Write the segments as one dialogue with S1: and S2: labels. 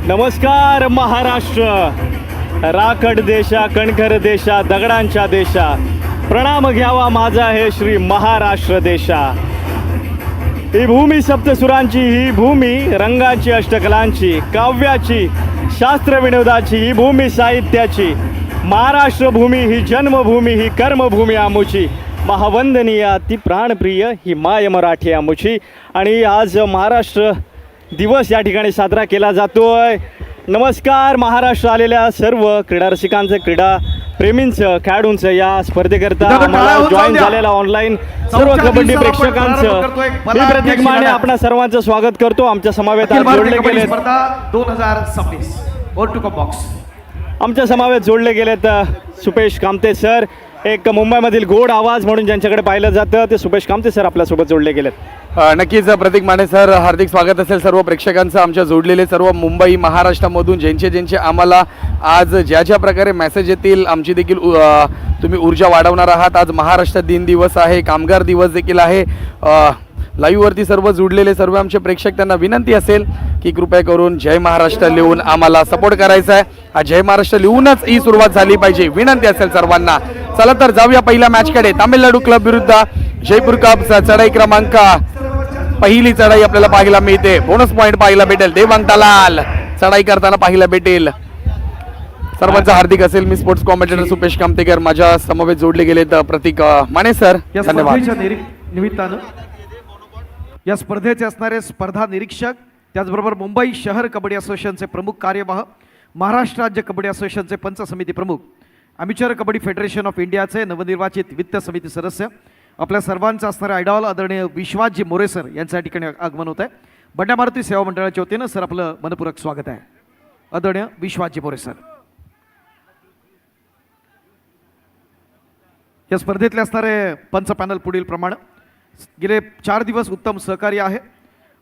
S1: नमस्कार महाराष्ट्र, राखड देशा, कणखर देशा, दगडांच्या देशा, प्रणाम घ्यावा माझा हे श्री महाराष्ट्र देशा. ही भूमी सप्तसुरांची, ही भूमी रंगाची, अष्टकलांची, काव्याची, शास्त्र विनोदाची, ही भूमी साहित्याची. महाराष्ट्र भूमी ही जन्मभूमी, ही कर्मभूमी आमुची. महावंदनीय ती प्राणप्रिय ही माय मराठी आमुची. आणि आज महाराष्ट्र दिवस या ठिकाणी साजरा केला जातोय. नमस्कार महाराष्ट्र आलेल्या सर्व क्रीडा रसिकांचं, क्रीडा प्रेमींचं, खेळाडूंचं, या स्पर्धेकरता जॉईन झालेला ऑनलाईन सर्व कबड्डी प्रेक्षकांचं मी प्रतीक माने आपणा सर्वांचं स्वागत करतो. आमच्या समवेत जोडले गेले
S2: 2026 बॉक्स.
S1: आमच्या समवेत जोडले गेलेत सुपेश कामते सर, एक मुंबईमधील गोड आवाज म्हणून ज्यांच्याकडे पाहिलं जातं ते सुपेश कामते सर आपल्यासोबत जोडले गेलेत.
S3: नक्कीच प्रतीक माने सर, हार्दिक स्वागत असेल सर्व प्रेक्षकांचं. आमच्या जोडलेले सर्व मुंबई महाराष्ट्रामधून ज्यांचे आम्हाला आज ज्या प्रकारे मेसेज येतील, आमची देखील तुम्ही ऊर्जा वाढवणार आहात. आज महाराष्ट्र दिन दिवस आहे, कामगार दिवस देखील आहे. लाईव्हवरती सर्व जोडलेले सर्व आमचे प्रेक्षक, त्यांना विनंती असेल की कृपया करून जय महाराष्ट्र लिहून आम्हाला सपोर्ट करायचा आहे. हा जय महाराष्ट्र लिहूनच ही सुरुवात झाली पाहिजे, विनंती असेल सर्वांना. चला तर जाऊया पहिल्या मॅचकडे. तामिळनाडू क्लब विरुद्ध जयपूर कप, चढाई क्रमांक पहिली चढाई आपल्याला पाहायला मिळते. बोनस पॉइंट पाहायला भेटेल. देवांग दलाल चढाई करताना पाहायला भेटेल. सर्वांचं हार्दिक असेल. मी स्पोर्ट्स कॉमेंटेटर सुपेश कामतेकर, माझ्या समवेत जोडले गेलेत प्रतीक माने सर. धन्यवाद.
S2: निमित्तानं या स्पर्धेचे असणारे स्पर्धा निरीक्षक, त्याचबरोबर मुंबई शहर कबड्डी असोसिएशनचे प्रमुख कार्यवाह, महाराष्ट्र राज्य कबड्डी असोसिएशनचे पंच समिती प्रमुख, अमेचर कबड्डी फेडरेशन ऑफ इंडियाचे नवनिर्वाचित वित्त समिती सदस्य, आपल्या सर्वांचं असणारे आयडॉल आदरणीय विश्वासजी मोरे सर यांच्या या ठिकाणी आगमन होत आहे. बंड्या मारुती सेवा मंडळाच्या वतीनं सर आपलं मनपूर्वक स्वागत आहे. आदरणीय विश्वासजी मोरे सर. या स्पर्धेतले असणारे पंच पॅनल पुढील प्रमाणे. गेले 4 दिवस उत्तम सहकार्य आहे.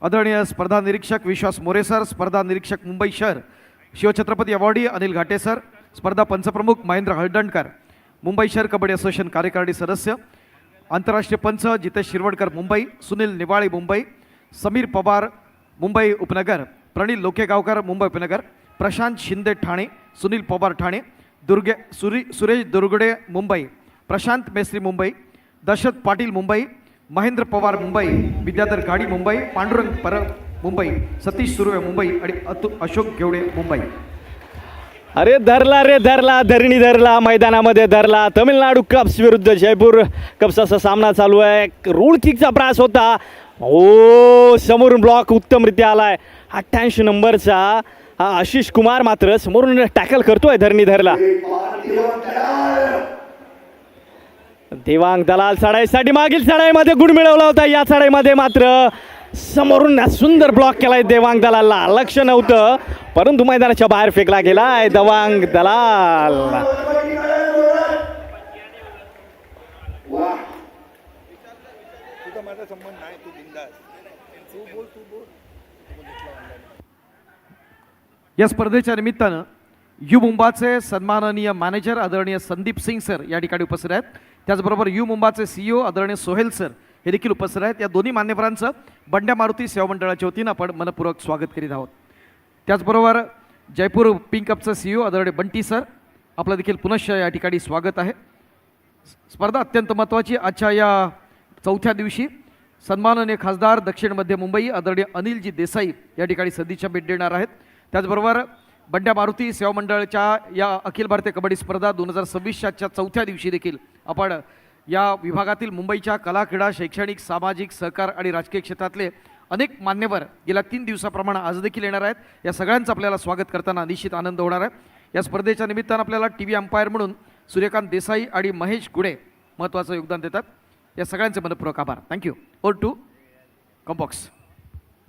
S2: आदरणीय स्पर्धा निरीक्षक विश्वास मोरे सर, स्पर्धा निरीक्षक मुंबई शहर शिवछत्रपती अवॉर्डी अनिल घाटे सर, स्पर्धा पंचप्रमुख महेंद्र हळदणकर, मुंबई शहर कबड्डी असोसिएशन कार्यकारिणी सदस्य, आंतरराष्ट्रीय पंच जितेश शिरवडकर मुंबई, सुनील निवाळे मुंबई, समीर पवार मुंबई उपनगर, प्रणील लोकेगावकर मुंबई उपनगर, प्रशांत शिंदे ठाणे, सुनील पवार ठाणे, सुरेश दुर्गडे मुंबई, प्रशांत मेस्त्री मुंबई, दशरथ पाटील मुंबई, महेंद्र पवार मुंबई, विद्याधर गाडी मुंबई, पांडुरंग परब मुंबई, सतीश सुर्वे मुंबई आणि अशोक घेवडे मुंबई.
S1: अरे धरला रे धरला, धरणी धरला, मैदानामध्ये धरला. तमिळनाडू कप्स विरुद्ध जयपूर कप्स असा सामना चालू आहे. रूळ किकचा प्रास होता. ओ समोरून ब्लॉक उत्तमरित्या आलाय. 88 नंबरचा आशिष कुमार मात्र समोरून टॅकल करतोय धरणी धरला. देवांग दलाल चढाईसाठी मागील चढाईमध्ये गुण मिळवला होता. या चढाईमध्ये मात्र समोरून सुंदर ब्लॉक केलाय देवांग दलालला. लक्ष नव्हतं परंतु मैदानाच्या बाहेर फेकला गेलाय देवांग दलाल.
S2: या स्पर्धेच्या निमित्तानं यू मुंबाचे सन्माननीय मॅनेजर आदरणीय संदीप सिंग सर या ठिकाणी उपस्थित आहेत. त्याचबरोबर यू मुंबाचे CEO आदरणीय सोहेल सर हे देखील उपस्थित आहेत. या दोन्ही मान्यवरांचं बंड्या मारुती सेवा मंडळाच्या वतीनं आपण मनपूर्वक स्वागत करीत आहोत. त्याचबरोबर जयपूर पिंक कपचं CEO आदरणीय बंटी सर आपलं देखील पुनश्च या ठिकाणी स्वागत आहे. स्पर्धा अत्यंत महत्त्वाची. आजच्या या 4थ्या दिवशी सन्माननीय खासदार दक्षिण मध्य मुंबई आदरणीय अनिलजी देसाई या ठिकाणी सदिच्छा भेट देणार आहेत. त्याचबरोबर बंड्या मारुती सेवा मंडळाच्या या अखिल भारतीय कबड्डी स्पर्धा 2026च्या 4थ्या दिवशी देखील आपण या विभागातील मुंबईच्या कला, क्रीडा, शैक्षणिक, सामाजिक, सहकार आणि राजकीय क्षेत्रातले अनेक मान्यवर गेल्या 3 दिवसाप्रमाणे आज देखील येणार आहेत. या सगळ्यांचं आपल्याला स्वागत करताना निश्चित आनंद होणार आहे. या स्पर्धेच्या निमित्तानं आपल्याला TV अंपायर म्हणून सूर्यकांत देसाई आणि महेश गुडे महत्त्वाचं योगदान देतात. या सगळ्यांचे मनपूर्वक आभार. थँक्यू. Over to combox.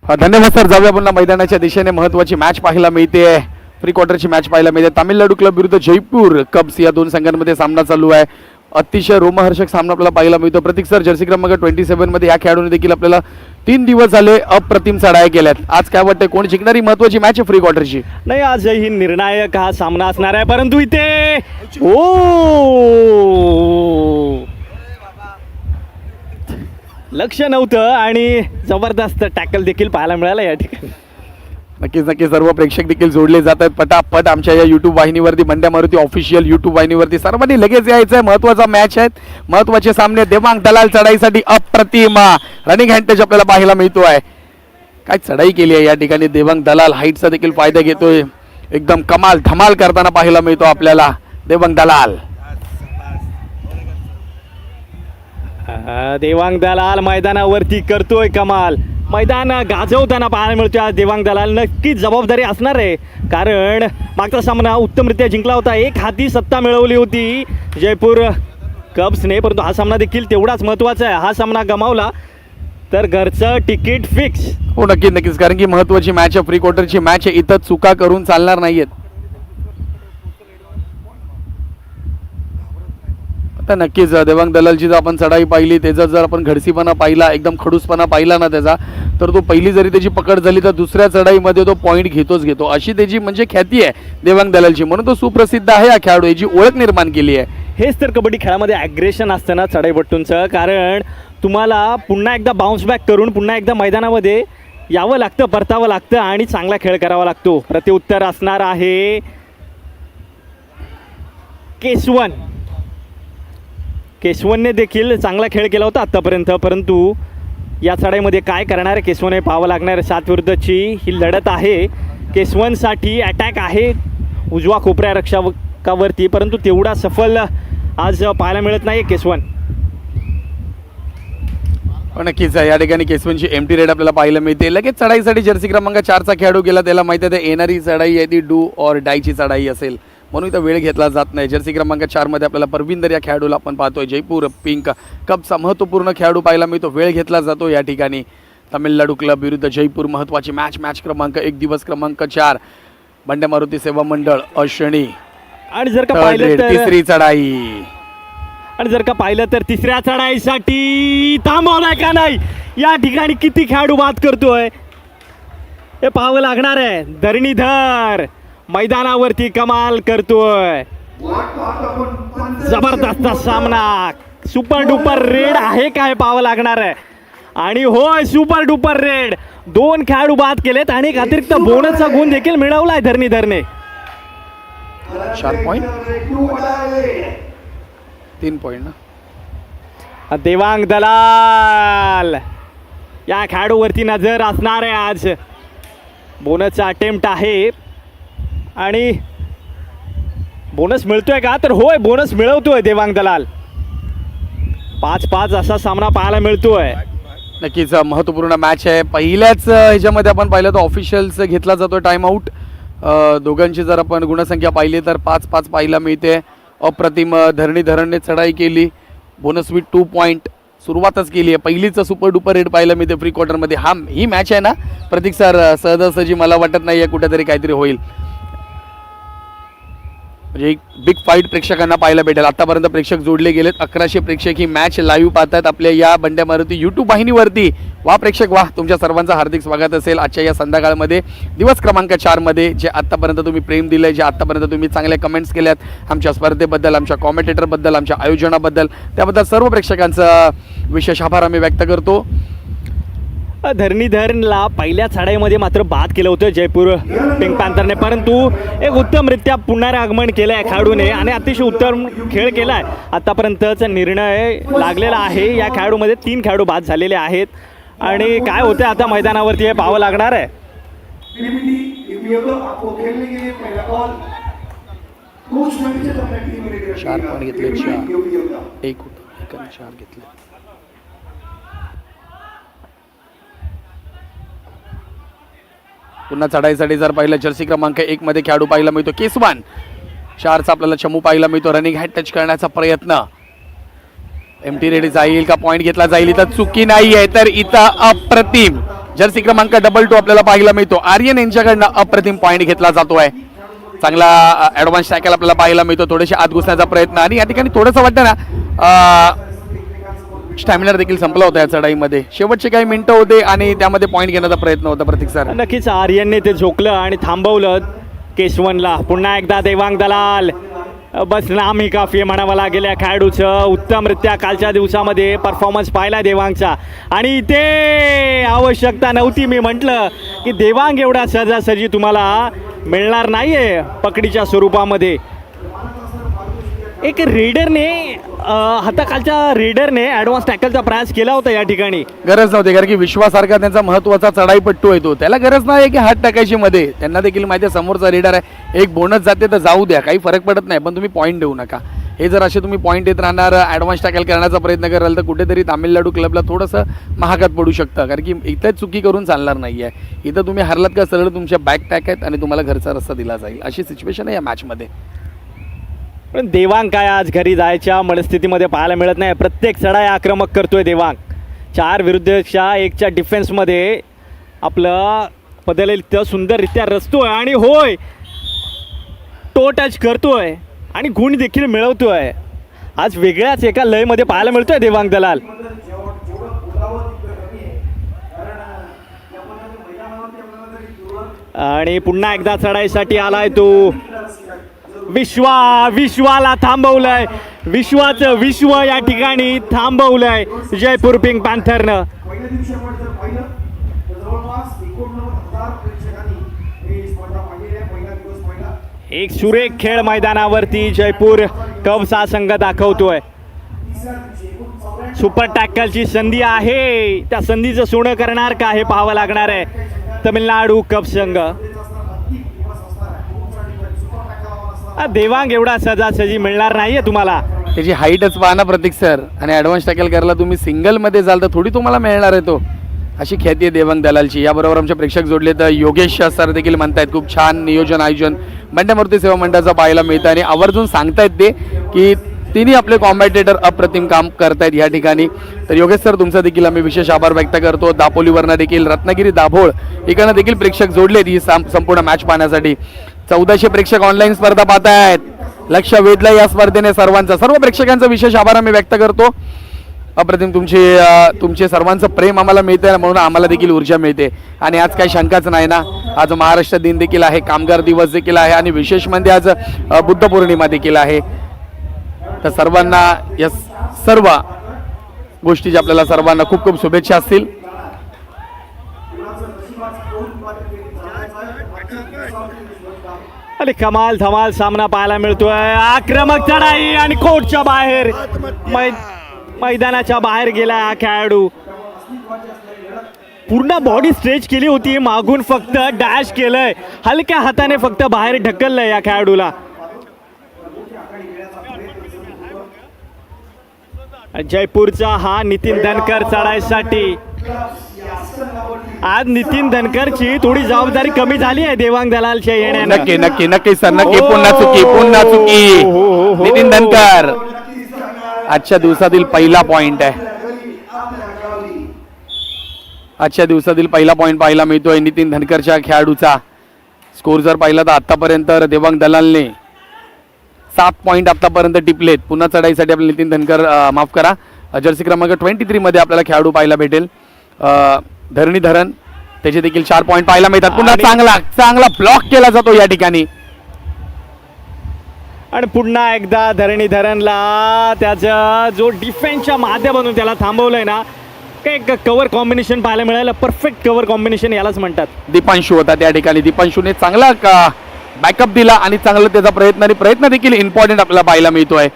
S3: धन्यवाद सर. जाऊया पुन्हा मैदानाच्या दिशेने. महत्त्वाची मॅच पाहायला मिळते. प्री क्वार्टरची मॅच पाहायला मिळते. तामिळनाडू क्लब विरुद्ध जयपूर कप्स या 2 संघांमध्ये सामना चालू आहे. अतिशय रोमहर्षक सामना आपल्याला पाहायला मिळतो. प्रतीक सर, जर्सी क्रमांक 27 मध्ये या खेळाडूंनी देखील आपल्याला 3 दिवस झाले अप्रतिम चढाई केल्यात. आज काय वाटतंय, कोण जिंकणारी महत्त्वाची मॅच आहे फ्री क्वार्टरची?
S1: नाही, आजही निर्णायक हा सामना असणार आहे. परंतु इथे लक्ष नव्हतं आणि जबरदस्त टॅकल देखील पाहायला मिळालं या ठिकाणी.
S3: नक्कीच सर्व प्रेक्षक देखील जोडले जात आहेत पटापट आमच्या या युट्यूब वाहिनीवरती, बंड्या मारुती ऑफिशियल युट्यूब वाहिनीवरती. सर्वांनी लगेच यायचं आहे. महत्वाचा मॅच आहेत, महत्वाचे सामने. देवांग दलाल चढाईसाठी अप्रतिम रनिंग हँड आपल्याला पाहायला मिळतोय. काय चढाई केली आहे या ठिकाणी देवांग दलाल, हाईटचा देखील फायदा घेतोय. एकदम कमाल धमाल करताना पाहायला मिळतो आपल्याला देवांग दलाल.
S1: देवांग दलाल मैदानावरती करतोय कमाल. मैदान गाजवताना पाहायला मिळतोय आज देवांग दलाल. नक्कीच जबाबदारी असणार आहे, कारण मागचा सामना उत्तमरित्या जिंकला होता, एक हाती सत्ता मिळवली होती जयपूर कब्सने, परंतु हा सामना देखील तेवढाच महत्त्वाचा आहे. हा सामना गमावला तर घरचं तिकीट फिक्स.
S3: हो नक्कीच, कारण की महत्वाची मॅच आहे, प्री क्वार्टरची मॅच आहे. इथं चुका करून चालणार नाहीयेत. आता नक्कीच देवांग दलालची जर आपण चढाई पाहिली, त्याचा जर आपण घडसीपणा पाहिला, एकदम खडूसपणा पाहिला ना त्याचा, तर तो पहिली जरी त्याची पकड झाली तर दुसऱ्या चढाईमध्ये तो पॉईंट घेतो. अशी त्याची म्हणजे ख्याती आहे देवांग दलालची, म्हणून तो सुप्रसिद्ध आहे. या खेळाडू याची ओळख निर्माण केली आहे.
S1: हेच तर कबड्डी खेळामध्ये ॲग्रेशन असतं ना चढाईपट्टूंचं, कारण तुम्हाला पुन्हा एकदा बाउन्स बॅक करून पुन्हा एकदा मैदानामध्ये यावं लागतं, परतावं लागतं आणि चांगला खेळ करावा लागतो. प्रत्युत्तर असणार आहे केशवनने देखील चांगला खेळ केला होता आत्तापर्यंत, परंतु या चढाईमध्ये काय करणार आहे केशवन हे पाहावं लागणार. 7 विरुद्धची ही लढत आहे. केशवनसाठी अटॅक आहे उजवा कोपऱ्या रक्षकावरती, परंतु तेवढा सफल आज पाहायला मिळत नाही केशवन.
S3: नक्कीच या ठिकाणी केशवनची एमटी रेड आपल्याला पाहायला मिळते. लगेच चढाईसाठी जर्सी क्रमांक 4चा खेळाडू गेला, त्याला माहिती आहे येणारी चढाई आहे ती डू ऑर डायची चढाई असेल, म्हणून इथं वेळ घेतला जात नाही. जर्सी क्रमांक 4 मध्ये आपल्याला परविंदर या खेळाडूला आपण पाहतोय. जयपूर पिंक कपचा महत्त्वपूर्ण खेळाडू पाहायला मिळतो, वेळ घेतला जातो या ठिकाणी. तामिळनाडू क्लब विरुद्ध जयपूर महत्त्वाची मॅच क्रमांक 1 दिवस क्रमांक 4 बंड्या मारुती सेवा मंडळ अश्विनी.
S1: आणि जर का पाहिलं तर
S3: तिसरी चढाई,
S1: आणि जर का पाहिलं तर तिसऱ्या चढाईसाठी थांबवलाय का नाही, या ठिकाणी किती खेळाडू बाद करतोय हे पाहावं लागणार आहे. धरणीधर मैदानावरती कमाल करतोय. जबरदस्त सामना, सुपर डुपर रेड आहे काय पाहावं लागणार आहे. आणि होय सुपर डुपर रेड, 2 खेळाडू बाद केलेत आणि एक अतिरिक्त बोनसचा गुण देखील मिळवलाय धरणीधरने.
S3: 4 पॉईंट 3 पॉईंट ना.
S1: देवांग दलाल या खेळाडूवरती नजर असणार आहे आज. बोनसचा अटेम्प्ट आहे आणि बोनस मिळतोय का, तर होय बोनस मिळवतोय देवांग दलाल. 5-5 असा सामना पाहायला मिळतोय.
S3: नक्कीच महत्त्वपूर्ण मॅच आहे. पहिल्याच ह्याच्यामध्ये आपण पाहिलं तर ऑफिशियल्स घेतला जातो टाइम आऊट. दोघांची जर आपण गुणसंख्या पाहिली तर 5-5 पाहायला मिळते. अप्रतिम धरणीधरणने चढाई केली, बोनस विथ 2 पॉईंट सुरुवातच केली आहे. पहिलीच सुपर डुपर रेड पाहायला मिळते प्री क्वार्टरमध्ये. ही मॅच आहे ना प्रतीक सर, सहजासहजी मला वाटत नाही आहे कुठेतरी काहीतरी होईल, म्हणजे एक बिग फाईट प्रेक्षकांना पाहायला भेटेल. आतापर्यंत प्रेक्षक जोडले गेलेत, 1100 प्रेक्षक ही मॅच लाईव्ह पाहतात आपल्या या बंड्या मारुती यूट्यूब वाहिनीवरती. वा प्रेक्षक वा, तुमच्या सर्वांचं हार्दिक स्वागत असेल आजच्या या संध्याकाळमध्ये दिवस क्रमांक 4 मध्ये. जे आत्तापर्यंत तुम्ही प्रेम दिलंय, जे आत्तापर्यंत तुम्ही चांगल्या कमेंट्स केल्यात आमच्या स्पर्धेबद्दल, आमच्या कॉमेंटेटरबद्दल, आमच्या आयोजनाबद्दल, त्याबद्दल सर्व प्रेक्षकांचा विशेष आभार आम्ही व्यक्त करतो.
S1: धरणीधरला पहिल्या चढाईमध्ये मात्र बाद केलं होतं जयपूर पिंक पॅन्थरने, परंतु एक उत्तमरित्या पुन्हा आगमन केलं आहे खेळाडूने आणि अतिशय उत्तम खेळ केला आहे. आत्तापर्यंतचा निर्णय लागलेला आहे. या खेळाडूमध्ये 3 खेळाडू बाद झालेले आहेत आणि काय होतं आता मैदानावरती हे पाहावं लागणार आहे.
S3: 4 पॉईंट घेतले, 4 घेतले. पुन्हा चढाईसाठी जर पाहिलं जर्सी क्रमांक 1 मध्ये खेळाडू पाहायला मिळतो केसवान. 4चा आपल्याला चमू पाहायला मिळतो. रनिंग हॅट टच करण्याचा प्रयत्न, एमटी रेडी जाईल का, पॉईंट घेतला जाईल, इथं चुकी नाही आहे तर इथं अप्रतिम जर्सी क्रमांक 22 आपल्याला पाहायला मिळतो. आर्यन यांच्याकडनं अप्रतिम पॉईंट घेतला जातोय. चांगला ऍडव्हान्स टॅकल आपल्याला पाहायला मिळतो. थोडेसे आत घुसण्याचा प्रयत्न आणि या ठिकाणी थोडंसं वाटतं ना स्टॅमिना देखील संपला होता या चढाईमध्ये. शेवटचे काही मिनिटं होते आणि त्यामध्ये पॉईंट घेण्याचा प्रयत्न होता प्रतीक सर.
S1: नक्कीच आर्यनने ते झोकलं आणि थांबवलं केशवनला. पुन्हा एकदा देवांग दलाल बस नाम ही काफी म्हणावं लागेल या खेळाडूचं. उत्तमरित्या कालच्या दिवसामध्ये परफॉर्मन्स पाहिला देवांगचा आणि इथे आवश्यकता नव्हती. मी म्हटलं की देवांग एवढा सहजासहजी तुम्हाला मिळणार नाही आहे पकडीच्या स्वरूपामध्ये. एक रेडरने हाताखालच्या रेडरने ॲडव्हान्स टॅकलचा प्रयास केला होता या ठिकाणी.
S3: गरज नव्हती, कारण की विश्वासारखा त्यांचा महत्वाचा चढाईपट्टू आहे तो. त्याला गरज नाही की हात टाकायची मध्ये. त्यांना देखील माहिती आहे समोरचा रेडर आहे, एक बोनस जाते तर जाऊ द्या, काही फरक पडत नाही, पण तुम्ही पॉईंट देऊ नका. हे जर असे तुम्ही पॉईंट देत राहणार, ॲडव्हान्स टॅकल करण्याचा प्रयत्न कराल तर कुठेतरी तामिळनाडू क्लबला थोडंसं महागात पडू शकतं. कारण की इथं चुकी करून चालणार नाही आहे. इथं तुम्ही हरलात का सरळ तुमच्या बॅक टॅक आहेत आणि तुम्हाला घरचा रस्ता दिला जाईल, अशी सिच्युएशन आहे या मॅचमध्ये.
S1: पण देवांग काय आज घरी जायच्या मनस्थितीमध्ये पाहायला मिळत नाही. प्रत्येक चढाई आक्रमक करतोय देवांग. 4 विरुद्ध 1च्या डिफेन्समध्ये आपलं पदलित सुंदररित्या रचतोय आणि होय टो टच करतोय आणि गुण देखील मिळवतोय. आज वेगळ्याच एका लयमध्ये पाहायला मिळतोय देवांग दलाल. आणि पुन्हा एकदा चढाईसाठी आलाय तो. विश्वाला थांबवलंय. विश्वाचं विश्व या ठिकाणी थांबवलंय जयपूर पिंक पॅन्थरनं. एक सुरेख खेळ मैदानावरती जयपूर कब्स हा संघ दाखवतोय. सुपर टॅकलची संधी आहे, त्या संधीचं सोनं करणार का हे पाहावं लागणार आहे तमिळनाडू कब्स संघ. देवांग एवढा सहजासहजी मिळणार नाहीये तुम्हाला.
S3: त्याची हाईटच पहा ना प्रतीक सर, आणि ॲडव्हान्स टॅकल करायला तुम्ही सिंगलमध्ये जाल तर थोडी तुम्हाला मिळणार आहे तो. अशी ख्याती आहे देवांग दलालची. याबरोबर आमचे प्रेक्षक जोडले तर योगेश सर देखील म्हणतायत खूप छान नियोजन आयोजन बंड्यामूर्ती सेवा मंडळाचं पाहायला मिळतं आणि आवर्जून सांगतायत ते की तिन्ही आपले कॉम्बॅटेटर अप्रतिम काम करतायत या ठिकाणी. तर योगेश सर तुमचा देखील आम्ही विशेष आभार व्यक्त करतो. दापोलीवरनं देखील रत्नागिरी दाभोळ इकडनं देखील प्रेक्षक जोडलेत ही संपूर्ण मॅच पाहण्यासाठी. 1400 प्रेक्षक ऑनलाईन स्पर्धा पाहतायत. लक्ष वेधलं या स्पर्धेने सर्वांचं. सर्व प्रेक्षकांचा विशेष आभार आम्ही व्यक्त करतो. अप्रतिम तुमचे सर्वांचं प्रेम आम्हाला मिळते म्हणून आम्हाला देखील ऊर्जा मिळते. आणि आज काही शंकाच नाही ना, आज महाराष्ट्र दिन देखील आहे, कामगार दिवस देखील आहे आणि विशेष म्हणजे आज बुद्ध पौर्णिमा देखील आहे. तर सर्वांना या सर्व गोष्टीची आपल्याला सर्वांना खूप खूप शुभेच्छा असतील.
S1: अरे कमाल धमाल सामना पाहायला मिळतोय. आक्रमक चढाई आणि कोर्टच्या बाहेर मैदानाच्या बाहेर गेला हा खेळाडू. पूर्ण बॉडी स्ट्रेच केली होती, मागून फक्त डॅश केलंय, हलक्या हाताने फक्त बाहेर ढकललंय या खेळाडूला. जयपूरचा हा नितीन धनकर चढाईसाठी. आज नितीन धनकरची थोडी जबाबदारी कमी झाली आहे देवांग दलालच्या येण्याने.
S3: नक्की नक्की नक्की सर, नक्की. पुन्हा चुकी नितीन धनकर आजच्या दिवसातील पहिला पॉइंट आहे. आजच्या दिवसातील पहिला पॉइंट पाहायला मिळतोय नितीन धनकरच्या खेळाडूचा. स्कोर जर पाहिला तर आतापर्यंत देवांग दलालने 7 पॉइंट आतापर्यंत टिपलेत. पुन्हा चढाईसाठी आपले नितीन धनकर माफ करा जर्सी क्रमांक 23 मध्ये आपल्याला खेळाडू पाहायला भेटेल. धरणीधरन त्याचे देखील 4 पॉइंट पाहायला मिळतात. पुन्हा चांगला ब्लॉक केला जातो या ठिकाणी.
S1: आणि पुन्हा एकदा धरणीधरनला त्याचा जो डिफेन्सच्या माध्यमातून त्याला थांबवलंय ना, काही कव्हर कॉम्बिनेशन पाहायला मिळालं. परफेक्ट कव्हर कॉम्बिनेशन यालाच म्हणतात.
S3: दीपांशू होता त्या ठिकाणी. दीपांशूने चांगला बॅकअप दिला आणि चांगला त्याचा प्रयत्न देखील इम्पॉर्टंट आपल्याला पाहायला मिळतोय.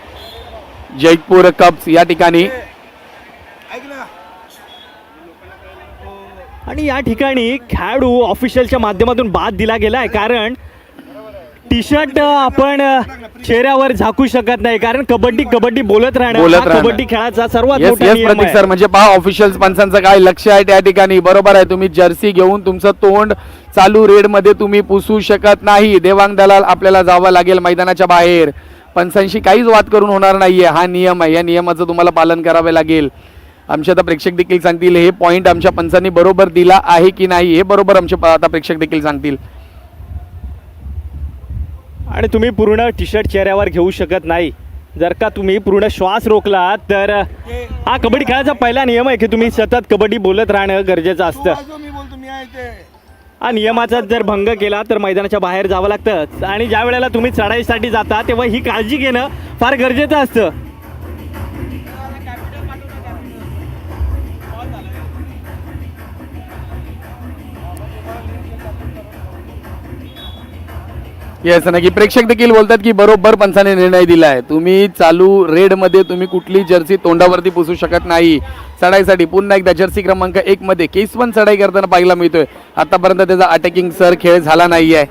S3: जयपूर कप्स या ठिकाणी.
S1: आणि या ठिकाणी खेळाडू ऑफिशियलच्या माध्यमातून बाद दिला गेलाय, कारण टी शर्ट आपण चेहऱ्यावर झाकू शकत नाही, कारण कबड्डी बोलत राहणार कबड्डी खेळाचा सर्वात मोठा नियम आहे.
S3: सर म्हणजे पहा ऑफिशियल पंचांचं काय लक्ष आहे त्या ठिकाणी. बरोबर आहे, तुम्ही जर्सी घेऊन तुमचं तोंड चालू रेड मध्ये तुम्ही पुसू शकत नाही. देवांग दलाल आपल्याला जावं लागेल मैदानाच्या बाहेर. पंचांशी काहीच वाद करून होणार नाहीये, हा नियम आहे. या नियमाचं तुम्हाला पालन करावे लागेल. आमचे आता प्रेक्षक देखील सांगतील हे पॉइंट आमच्या पंचांनी बरोबर दिला आहे की नाही, हे बरोबर आमचे आता प्रेक्षक देखील सांगतील.
S1: आणि तुम्ही पूर्ण टी शर्ट चेहऱ्यावर घेऊ शकत नाही. जर का तुम्ही पूर्ण श्वास रोखला तर हा कबड्डी खेळाचा पहिला नियम आहे की तुम्ही सतत कबड्डी बोलत राहणं गरजेचं असतं. नियमाचा जर भंग केला तर मैदानाच्या बाहेर जावं लागतं आणि ज्या वेळेला तुम्ही चढाईसाठी जाता तेव्हा ही काळजी घेणं फार गरजेचं असतं.
S3: येस नक्की. प्रेक्षक देखील बोलतात की बरोबर पंचाने निर्णय दिलाय. तुम्ही चालू रेड मध्ये तुम्ही कुठली जर्सी तोंडावरती पुसू शकत नाही. चढाईसाठी पुन्हा एकदा जर्सी क्रमांक 1 मध्ये केसवन चढाई करताना पाहायला मिळतोय. आतापर्यंत त्याचा अटॅकिंग सर खेळ झाला नाहीये.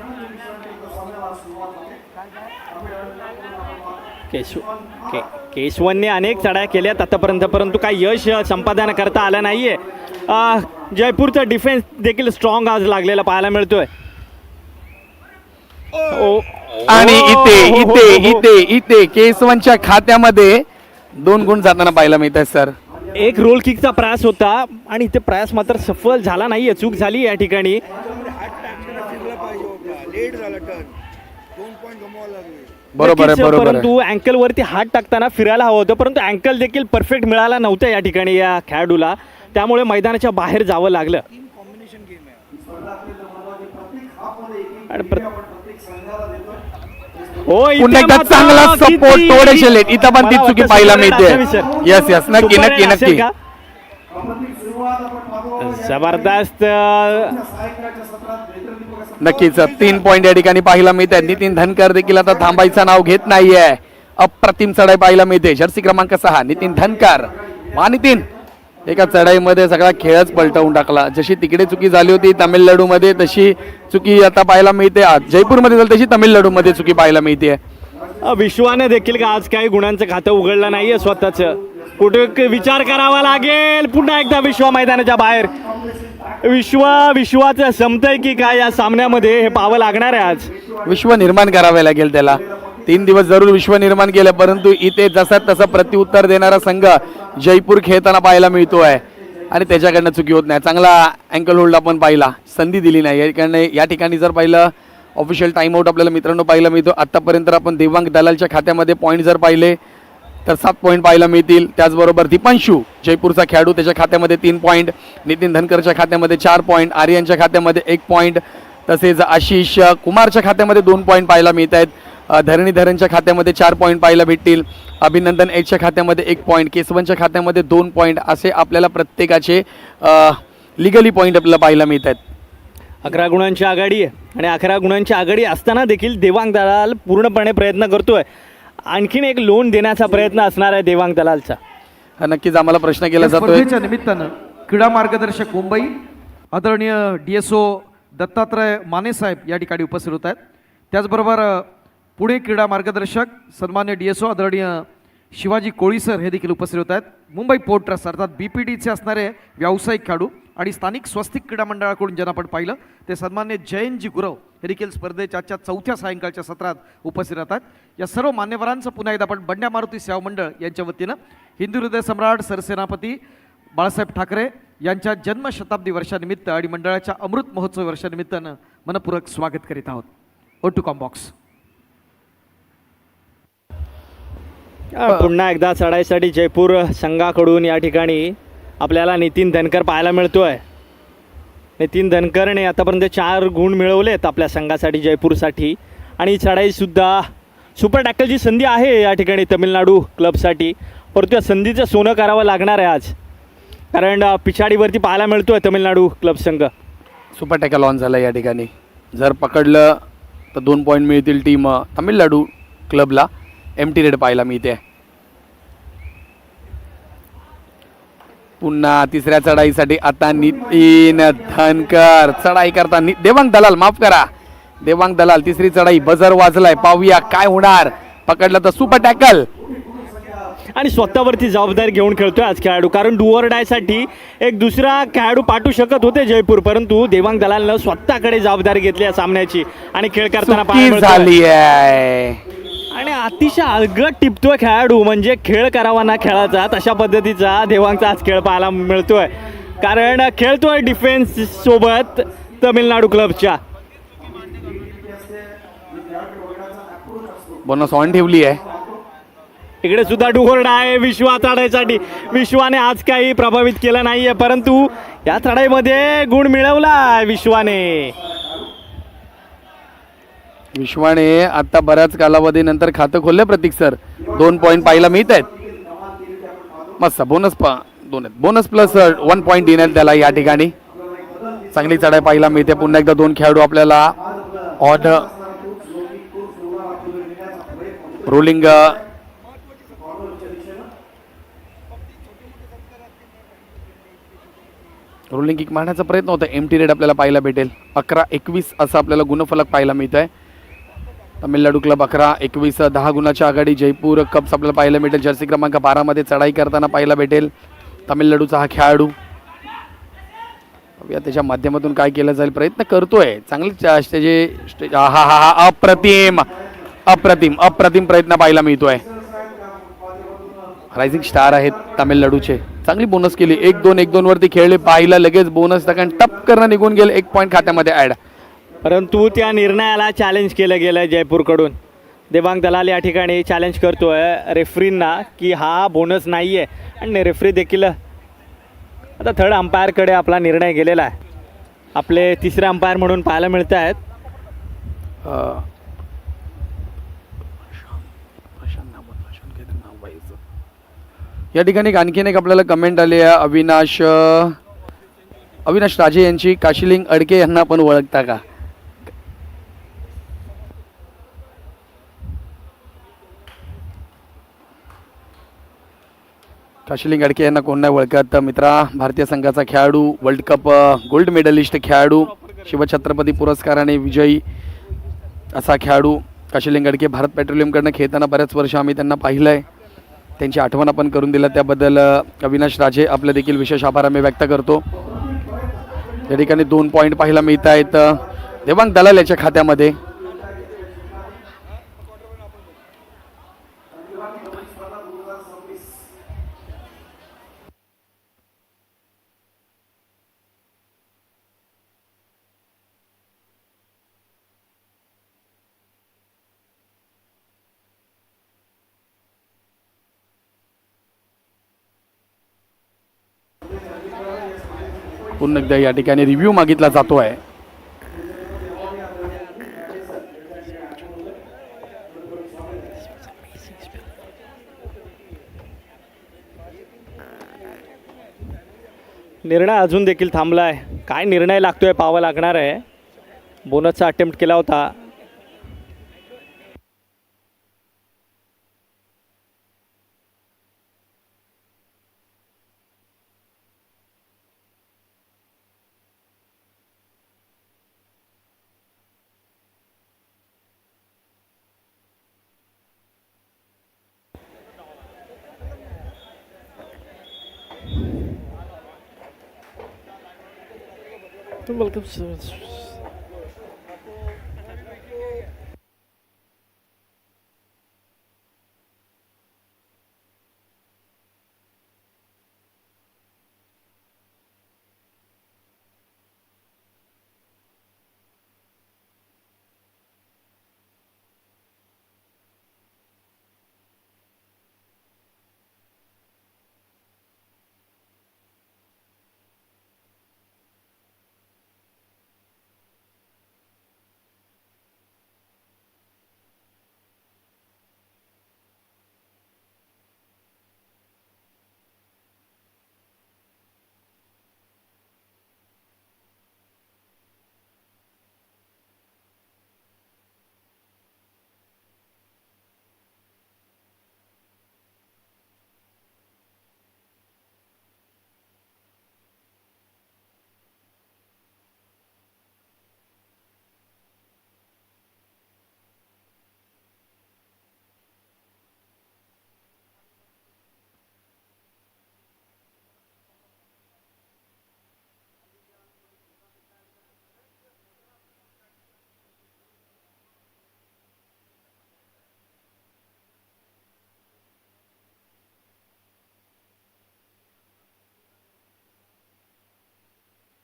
S1: केशवनने अनेक चढाया केल्यात आतापर्यंत, परंतु काही यश संपादन करता आलं नाहीये. जयपूरचा डिफेन्स देखील स्ट्रॉंग आज लागलेला पाहायला मिळतोय.
S3: आणि इथे केसवनच्या खात्यामध्ये 2 गुण जाताना पाहायला मिळत आहे सर.
S1: एक रोल किकचा प्रयास होता आणि इथे प्रयास मात्र सफल झाला नाहीये. चूक झाली या ठिकाणी.
S3: बरोबर आहे, बरोबर आहे.
S1: परंतु अँकल वरती हात टाकताना फिरायला हवं होतं, परंतु अँकल देखील परफेक्ट मिळाला नव्हतं या ठिकाणी या खेळाडूला. त्यामुळे मैदानाच्या बाहेर जावं लागलं.
S3: पुन्हा एकदा चांगला सपोर्ट थोडेसे लेट. इथं पण ती चुकी पाहायला मिळते. यस यस नक्की नक्की नक्की.
S1: जबरदस्त.
S3: नक्कीच 3 पॉईंट या ठिकाणी पाहायला मिळत आहे. नितीन धनकर देखील आता थांबायचं नाव घेत नाहीये. अप्रतिम चढाई पाहायला मिळते. जर्सी क्रमांक 6 नितीन धनकर. नितीन एका चढाईमध्ये सगळा खेळच पलटवून टाकला. जशी तिकडे चुकी झाली होती तामिळनाडूमध्ये तशी चुकी आता पाहायला मिळते. जयपूरमध्ये झाली तशी तामिळनाडूमध्ये चुकी पाहायला मिळते.
S1: विश्वाने देखील आज काही गुणांचं खातं उघडलं नाहीये स्वतःच. कुठे विचार करावा लागेल. पुन्हा एकदा विश्व मैदानाच्या बाहेर. विश्वाचं संपतंय की काय या सामन्यामध्ये हे पाहावं लागणार आहे आज.
S3: विश्व निर्माण करावे लागेल त्याला. 3 दिवस जरूर विश्व निर्माण केलं, परंतु इथे जसा तसा प्रत्युत्तर देणारा संघ जयपूर खेळताना पाहायला मिळतोय आणि त्याच्याकडनं चुकी होत नाही. चांगला अँकल होल्ड आपण पाहिला, संधी दिली नाही. या ठिकाणी जर पाहिलं ऑफिशियल टाइम आउट आपल्याला मित्रांनो पाहायला मिळतो. आतापर्यंत आपण देवांग दलालच्या खात्यामध्ये पॉईंट जर पाहिले तर 7 पॉईंट पाहायला मिळतील. त्याचबरोबर दीपांशू जयपूरचा खेळाडू त्याच्या खात्यामध्ये 3 पॉईंट, नितीन धनकरच्या खात्यामध्ये 4 पॉईंट, आर्यनच्या खात्यामध्ये 1 पॉईंट, तसेच आशिष कुमारच्या खात्यामध्ये 2 पॉईंट पाहायला मिळत आहेत. धरणीधरनच्या खात्यामध्ये 4 पॉईंट पाहायला भेटतील. अभिनंदन एचच्या खात्यामध्ये 1 पॉईंट, केसवनच्या खात्यामध्ये 2 पॉईंट, असे आपल्याला प्रत्येकाचे लिगली पॉईंट आपल्याला पाहायला मिळत आहेत.
S1: 11 गुणांची आघाडी आहे आणि 11 गुणांची आघाडी असताना देखील देवांग दलाल पूर्णपणे प्रयत्न करतोय. आणखीन एक लोन देण्याचा प्रयत्न असणार आहे देवांग दलालचा.
S3: नक्कीच आम्हाला प्रश्न केला जातोय.
S2: स्पर्धेच्या निमित्तानं क्रीडा मार्गदर्शक मुंबई आदरणीय DSO दत्तात्रय माने साहेब या ठिकाणी उपस्थित होत आहेत. त्याचबरोबर पुणे क्रीडा मार्गदर्शक सन्मान्य DSO आदरणीय शिवाजी कोळी सर हे देखील उपस्थित होत आहेत. मुंबई पोर्ट ट्रस्ट अर्थात BPTचे असणारे व्यावसायिक खेळाडू आणि स्थानिक स्वस्तिक क्रीडा मंडळाकडून ज्यांना आपण पाहिलं ते सन्मान्य जयंतजी गुरव हे देखील स्पर्धेच्या आजच्या 4थ्या सायंकाळच्या सत्रात उपस्थित राहतात. या सर्व मान्यवरांचं पुन्हा एकदा आपण बंड्या मारुती सेवा मंडळ यांच्या वतीनं हिंदू हृदय सम्राट सरसेनापती बाळासाहेब ठाकरे यांच्या जन्मशताब्दी वर्षानिमित्त आणि मंडळाच्या अमृत महोत्सव वर्षानिमित्तानं मनपूर्वक स्वागत करीत आहोत. ओ2 कॉम्बॉक्स.
S1: पुन्हा एकदा चढाईसाठी जयपूर संघाकडून या ठिकाणी आपल्याला नितीन धनकर पाहायला मिळतोय. नितीन धनकरने आतापर्यंत 4 गुण मिळवलेत आपल्या संघासाठी जयपूरसाठी आणि चढाईसुद्धा सुपर टॅकलची संधी आहे या ठिकाणी तमिळनाडू क्लबसाठी. परंतु या संधीचं सोनं करावं लागणार आहे आज, कारण पिछाडीवरती पाहायला मिळतोय तमिळनाडू क्लब संघ.
S3: सुपर टॅकल ऑन झालं या ठिकाणी. जर पकडलं तर 2 पॉईंट मिळतील टीम तमिळनाडू क्लबला. एम्प्टी रेड पाहायला मिळते. पुन्हा तिसऱ्या चढाईसाठी आता नितीन धनकर चढाई करता. देवांग दलाल माफ करा, देवांग दलाल तिसरी चढाई. बजर वाजलाय, पाहूया काय होणार. पकडलं तर सुपर टॅकल
S1: आणि स्वतःवरती जबाबदारी घेऊन खेळतोय आज खेळाडू, कारण डू ऑर डायसाठी एक दुसरा खेळाडू पाठवू शकत होते जयपूर, परंतु देवांग दलालनं स्वतःकडे जबाबदारी घेतली या सामन्याची आणि खेळ करताना पाहायला मिळतोय.
S3: झाली आहे
S1: आणि अतिशय अलगट टिपतोय खेळाडू, म्हणजे खेळ करावा ना खेळाचा तशा पद्धतीचा देवांगचा आज खेळ पाहायला मिळतोय, कारण खेळतोय डिफेन्स सोबत तमिळनाडू क्लबच्या.
S3: बोनस ऑन ठेवली आहे.
S1: इकडे सुद्धा डुहोरडा आहे विश्वा चढाईसाठी. विश्वाने आज काही प्रभावित केलं नाहीये, परंतु या चढाईमध्ये गुण मिळवला विश्वाने.
S3: विश्वाने आता बऱ्याच कालावधीनंतर खातं खोललं प्रतीक सर. 2 पॉईंट पाहायला मिळत आहेत. मस्त बोनस बोनस प्लस 1 पॉईंट देण्यात त्याला या ठिकाणी. चांगली चढाई पाहायला मिळते. पुन्हा एकदा 2 खेळाडू आपल्याला ऑन रोलिंग रोलिंग किक मारण्याचा प्रयत्न होता. एमटी रेड आपल्याला पाहायला भेटेल. 11-21 असं आपल्याला गुणफलक पाहायला मिळत आहे. तमिळनाडू क्लब 11-21 10 गुणाच्या आघाडी. जयपूर कप्स आपल्याला पाहायला मिळेल. जर्सी क्रमांक 12 मध्ये चढाई करताना पाहायला भेटेल तमिळनाडूचा हा खेळाडू. त्याच्या माध्यमातून काय केलं जाईल प्रयत्न करतोय. चांगली त्याचे हा हा हा अप्रतिम अप्रतिम अप्रतिम प्रयत्न पाहायला मिळतोय. रायझिंग स्टार आहेत तामिळनाडूचे. चांगली बोनस केली. 1-2 वरती खेळले. पाहिला लगेच बोनस कारण टप करणं निघून गेले. 1 पॉईंट खात्यामध्ये ऍड.
S1: परंतु त्या निर्णयाला चॅलेंज केलं गेलं जयपूरकडून. देवांग दलाल या ठिकाणी चॅलेंज करतोय रेफरींना की हा बोनस नाही आहे. आणि रेफरी देखील आता थर्ड अंपायरकडे आपला निर्णय गेलेला आहे. आपले तिसरे अंपायर म्हणून पाहायला मिळत आहेत
S3: या ठिकाणी आणखीन एक आपल्याला कमेंट आली आहे. अविनाश राजे यांची. काशिलिंग अडके यांना आपण ओळखता का? काशिलिंग अडके यांना कोण नाही ओळखत मित्रा. भारतीय संघाचा खेळाडू, वर्ल्ड कप गोल्ड मेडलिस्ट खेळाडू, शिवछत्रपती पुरस्काराने विजयी असा खेळाडू काशिलिंग अडके. भारत पेट्रोलियमकडनं खेळताना बऱ्याच वर्ष आम्ही त्यांना पाहिलं आहे. त्यांची आठवण आपण करून दिला त्याबद्दल अविनाश राजे आपले देखील विशेष आभार आम्ही व्यक्त करतो. या ठिकाणी 2 पॉईंट पाहायला मिळत आहेत देवांग दलाल याच्या खात्यामध्ये. पुन्हा एकदा या ठिकाणी रिव्ह्यू मागितला जातो आहे.
S1: निर्णय अजून देखील थांबला आहे. काय निर्णय लागतोय पाहावं लागणार आहे. बोनसचा अटेम्प्ट केला होता.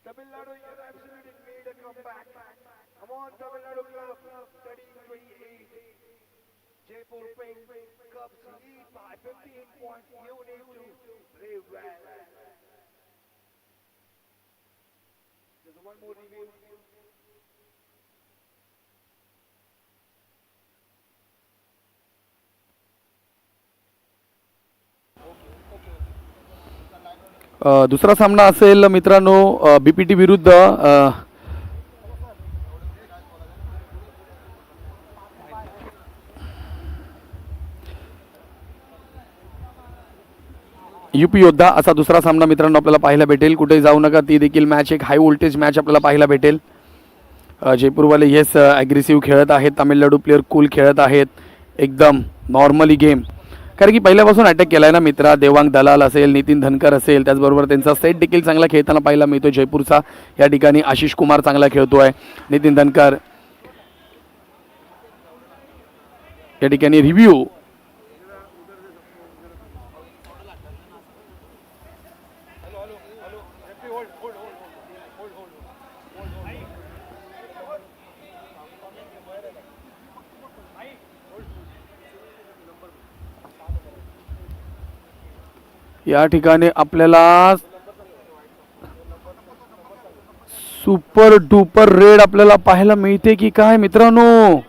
S4: Tamil Nadu, you have absolutely made a comeback. Come on, Tamil Nadu Club, 13-28. Jaipur Pink Cubs lead by 15 points. You need to play well. There's one more review.
S3: दुसरा सामना असेल मित्रांनो बीपीटी विरुद्ध यूपी योद्धा असा दुसरा सामना मित्रांनो आपल्याला पाहायला भेटेल. कुठे जाऊ नका, ती देखील मॅच एक हाय व्होल्टेज मॅच आपल्याला पाहायला भेटेल. जयपूरवाले येस ॲग्रेसिव्ह खेळत आहेत, तामिळनाडू प्लेअर कूल खेळत आहेत, एकदम नॉर्मली गेम. कारण की पहिल्यापासून अटॅक केला आहे ना मित्रा. देवांग दलाल असेल, नितीन धनकर असेल, त्याचबरोबर त्यांचा सेट देखील चांगला खेळताना पाहायला मिळतो जयपूरचा. या ठिकाणी आशिष कुमार चांगला खेळतोय, नितीन धनकर. या ठिकाणी रिव्ह्यू या ठिकाणी आपल्याला सुपर डुपर रेड आपल्याला पाहायला मिळते की काय मित्रांनो.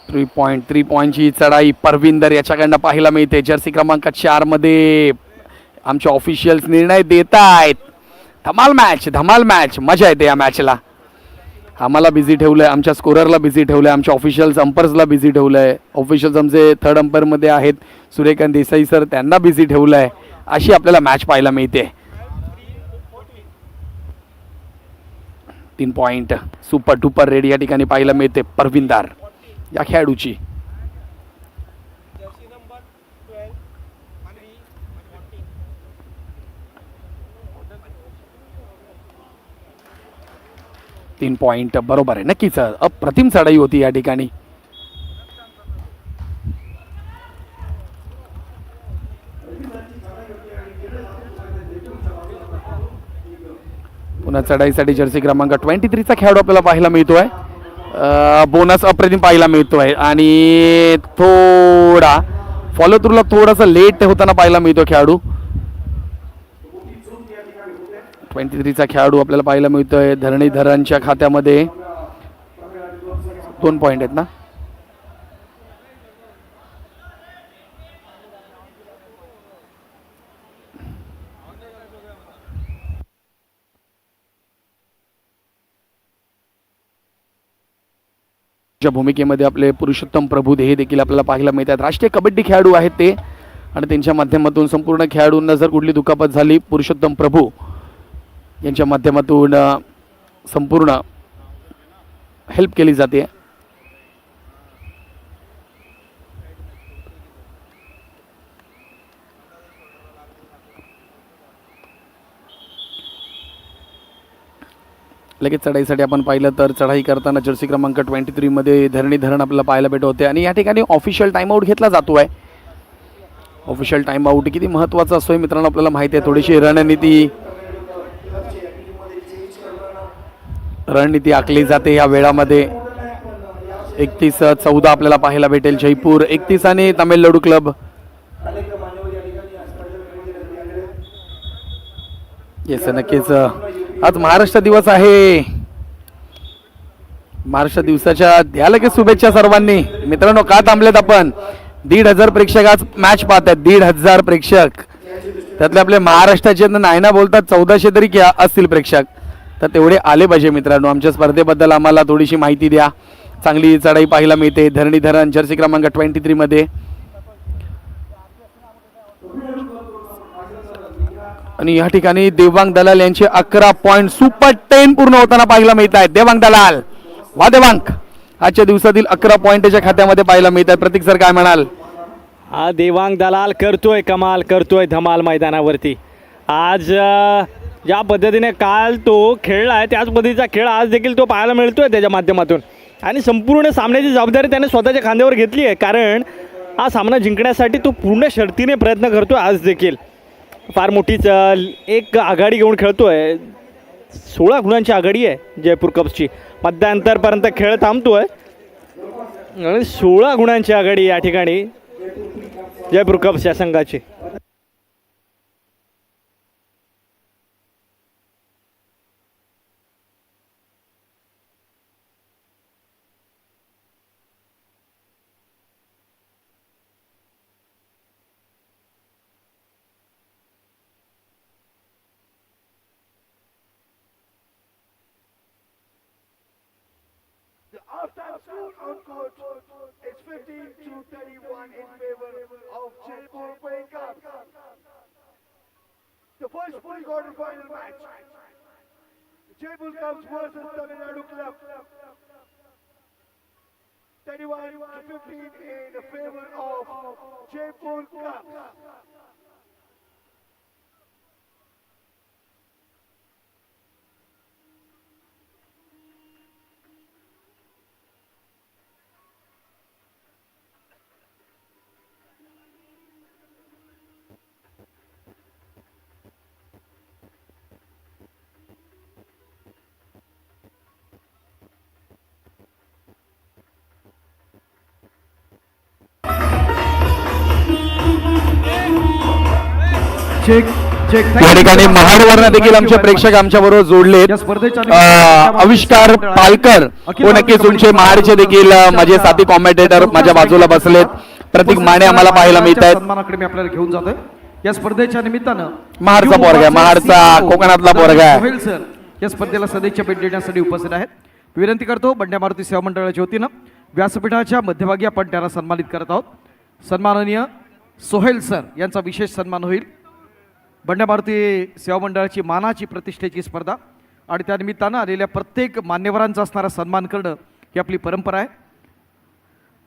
S3: थ्री पॉईंटची चढाई परविंदर याच्याकडनं पाहायला मिळते. जर्सी क्रमांक 4 मध्ये आमचे ऑफिशियल्स निर्णय देत आहेत. धमाल मॅच मजा येते या मॅचला. आम्हाला बिझी ठेवलंय, आमच्या स्कोररला बिझी ठेवलंय, आमच्या ऑफिशियल्स अंपर्सला बिझी ठेवलंय. ऑफिशियल्स आमचे थर्ड अंपायरमध्ये आहेत सूर्यकांत देसाई सर, त्यांना बिझी ठेवलंय. अशी आपल्याला मॅच पाहायला मिळते. 3 पॉइंट सुपर डुपर रेड या ठिकाणी पाहायला मिळते परविंदर या खेळाडूची. तीन पॉइंट बरोबर आहे, नक्कीच अप्रतिम चढाई होती या ठिकाणी. पुन्हा चढाईसाठी जर्सी क्रमांक 23 चा खेळाडू आपल्याला पाहायला मिळतोय. बोनस अप्रतिम पाहायला मिळतोय आणि थोडा फॉलो थ्रूला थोडासा लेट होताना पाहायला मिळतो खेळाडू. 23 चा खेळाडू आपल्याला पाहायला मिळतोय. धरणीधरांच्या खात्यामध्ये 2 पॉइंट आहेत ना. ज्या भूमिकेमध्ये आपले पुरुषोत्तम प्रभू हे देखील आपल्याला पाहायला मिळतात. राष्ट्रीय कबड्डी खेळाडू आहेत ते आणि त्यांच्या माध्यमातून संपूर्ण खेळाडूंना जर कुठली दुखापत झाली, पुरुषोत्तम प्रभू यांच्या माध्यमातून संपूर्ण हेल्प केली जाते. लगेच चढाईसाठी आपण पाहिलं तर चढाई करताना जर्सी क्रमांक 23 मध्ये धरण आपल्याला पाहायला भेटत होते आणि या ठिकाणी ऑफिशियल टाइमआउट घेतला जातोय. ऑफिशियल टाइमआउट किती महत्त्वाचा असतोय मित्रांनो आपल्याला माहिती आहे. थोडीशी रणनीती आखली जाते या वेळामध्ये. 31-14 आपल्याला पाहायला भेटेल जयपूर, 31 आणि तामिळनाडू क्लब. येस नक्कीच आज महाराष्ट्र दिवस आहे. महाराष्ट्र दिवसाच्या द्या लगेच शुभेच्छा सर्वांनी. मित्रांनो का थांबलेत आपण? 1,500 प्रेक्षक आज मॅच पाहतात. 1,500 प्रेक्षक, त्यातले आपले महाराष्ट्राचे नाही ना बोलतात 1400 तरी असतील प्रेक्षक, तर तेवढे आले पाहिजे मित्रांनो. आमच्या स्पर्धेबद्दल आम्हाला थोडीशी माहिती द्या. चांगली चढाई पाहायला मिळते धरण जर्सी क्रमांक 23 मध्ये. आणि या ठिकाणी देवांग दलाल यांचे 11 पॉइंट सुपर 10 पूर्ण होताना पाहायला मिळत आहेत. देवांग दलाल, वा देवांग, आजच्या दिवसातील 11 पॉइंट त्याच्या खात्यामध्ये पाहायला मिळत आहेत. प्रतीक सर काय म्हणाल?
S1: हा देवांग दलाल करतोय कमाल, करतोय धमाल मैदानावरती. आज ज्या पद्धतीने काल तो खेळला आहे त्याच पद्धतीचा खेळ आज देखील तो पाहायला मिळतोय त्याच्या माध्यमातून. आणि संपूर्ण सामन्याची जबाबदारी त्याने स्वतःच्या खांद्यावर घेतली आहे, कारण हा सामना जिंकण्यासाठी तो पूर्ण शर्तीने प्रयत्न करतोय आज देखील. फार मोठीच एक आघाडी घेऊन खेळतोय. 16 गुणांची आघाडी आहे जयपूर कप्सची. मध्यांतरपर्यंत खेळ थांबतोय आणि 16 गुणांची आघाडी या ठिकाणी जयपूर कप्स या संघाची.
S4: The halftime score on court is 15-31 in favor of Jaipur Pelicans. The first full quarter-final match, Jaipur Cubs versus Tamil Nadu Club. 31-15 in favor of Jaipur Cubs.
S2: Check check
S3: या ठिकाणी महाडवरनं देखील आमचे प्रेक्षक आमच्या बरोबर जोडले.
S2: या स्पर्धेच्या
S3: आविष्कार पालकर व नक्कीच तुमचे महाडचे देखील माझे साथी कॉमेंटेटर माझ्या बाजूला बसलेत. प्रतीक माने आम्हाला पाहायला मिळत आहेत.
S2: सन्मानाकडे मी आपल्याला घेऊन जातोय. या स्पर्धेच्या निमित्तानं
S3: महाडचा पोरगा आहे, महाडचा कोकणातला पोरगा आहे.
S2: सोहेल सर या स्पर्धेला सदिच्छा भेट देण्यासाठी उपस्थित आहेत. विनंती करतो बंड्या मारुती सेवा मंडळाच्या वतीनं व्यासपीठाच्या मध्यभागी आपण त्यांना सन्मानित करत आहोत. सन्माननीय सोहेल सर यांचा विशेष सन्मान होईल. बंड्या मारुती सेवा मंडळाची मानाची प्रतिष्ठेची स्पर्धा आणि त्या निमित्तानं आलेल्या प्रत्येक मान्यवरांचा असणारा सन्मान करणं ही आपली परंपरा आहे.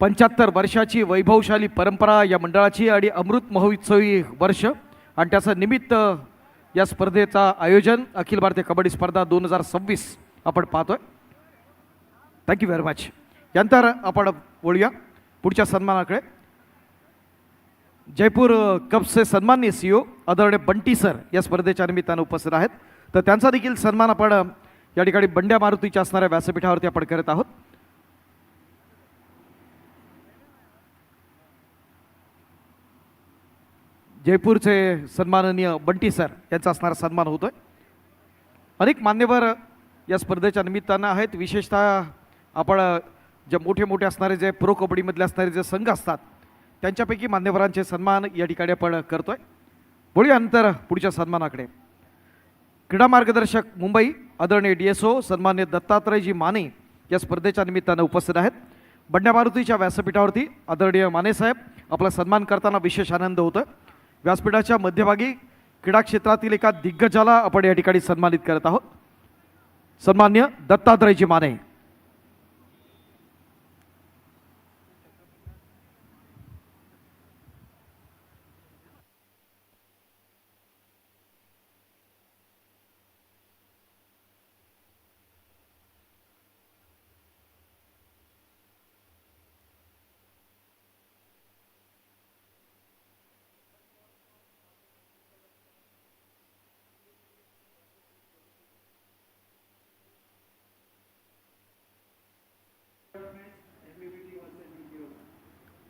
S2: 75 वर्षाची वैभवशाली परंपरा या मंडळाची आणि अमृत महोत्सवी वर्ष आणि त्याचं निमित्त या स्पर्धेचा आयोजन अखिल भारतीय कबड्डी स्पर्धा 2026 आपण पाहतोय. Thank you very much. यानंतर आपण वळूया पुढच्या सन्मानाकडे. जयपूर कप्सचे सन्माननीय CEO आदरणीय बंटी सर या स्पर्धेच्या निमित्तानं उपस्थित आहेत. तर त्यांचा देखील सन्मान आपण या ठिकाणी बंड्या मारुतीच्या असणाऱ्या व्यासपीठावरती आपण करत आहोत. जयपूरचे सन्माननीय बंटी सर यांचा असणारा सन्मान होतोय. अनेक मान्यवर या स्पर्धेच्या निमित्तानं आहेत. विशेषतः आपण जे मोठे मोठे असणारे जे प्रो कबड्डीमधले असणारे जे संघ असतात त्यांच्यापैकी मान्यवरांचे सन्मान या ठिकाणी आपण करतोय. बोलूया नंतर पुढच्या सन्मानाकडे. क्रीडा मार्गदर्शक मुंबई आदरणीय DSO सन्मान्य दत्तात्रयजी माने या स्पर्धेच्या निमित्तानं उपस्थित आहेत. बंड्या मारुतीच्या व्यासपीठावरती आदरणीय माने साहेब आपला सन्मान करताना विशेष आनंद होतोय. व्यासपीठाच्या मध्यभागी क्रीडा क्षेत्रातील एका दिग्गजाला आपण या ठिकाणी सन्मानित करत आहोत. सन्मान्य दत्तात्रयजी माने.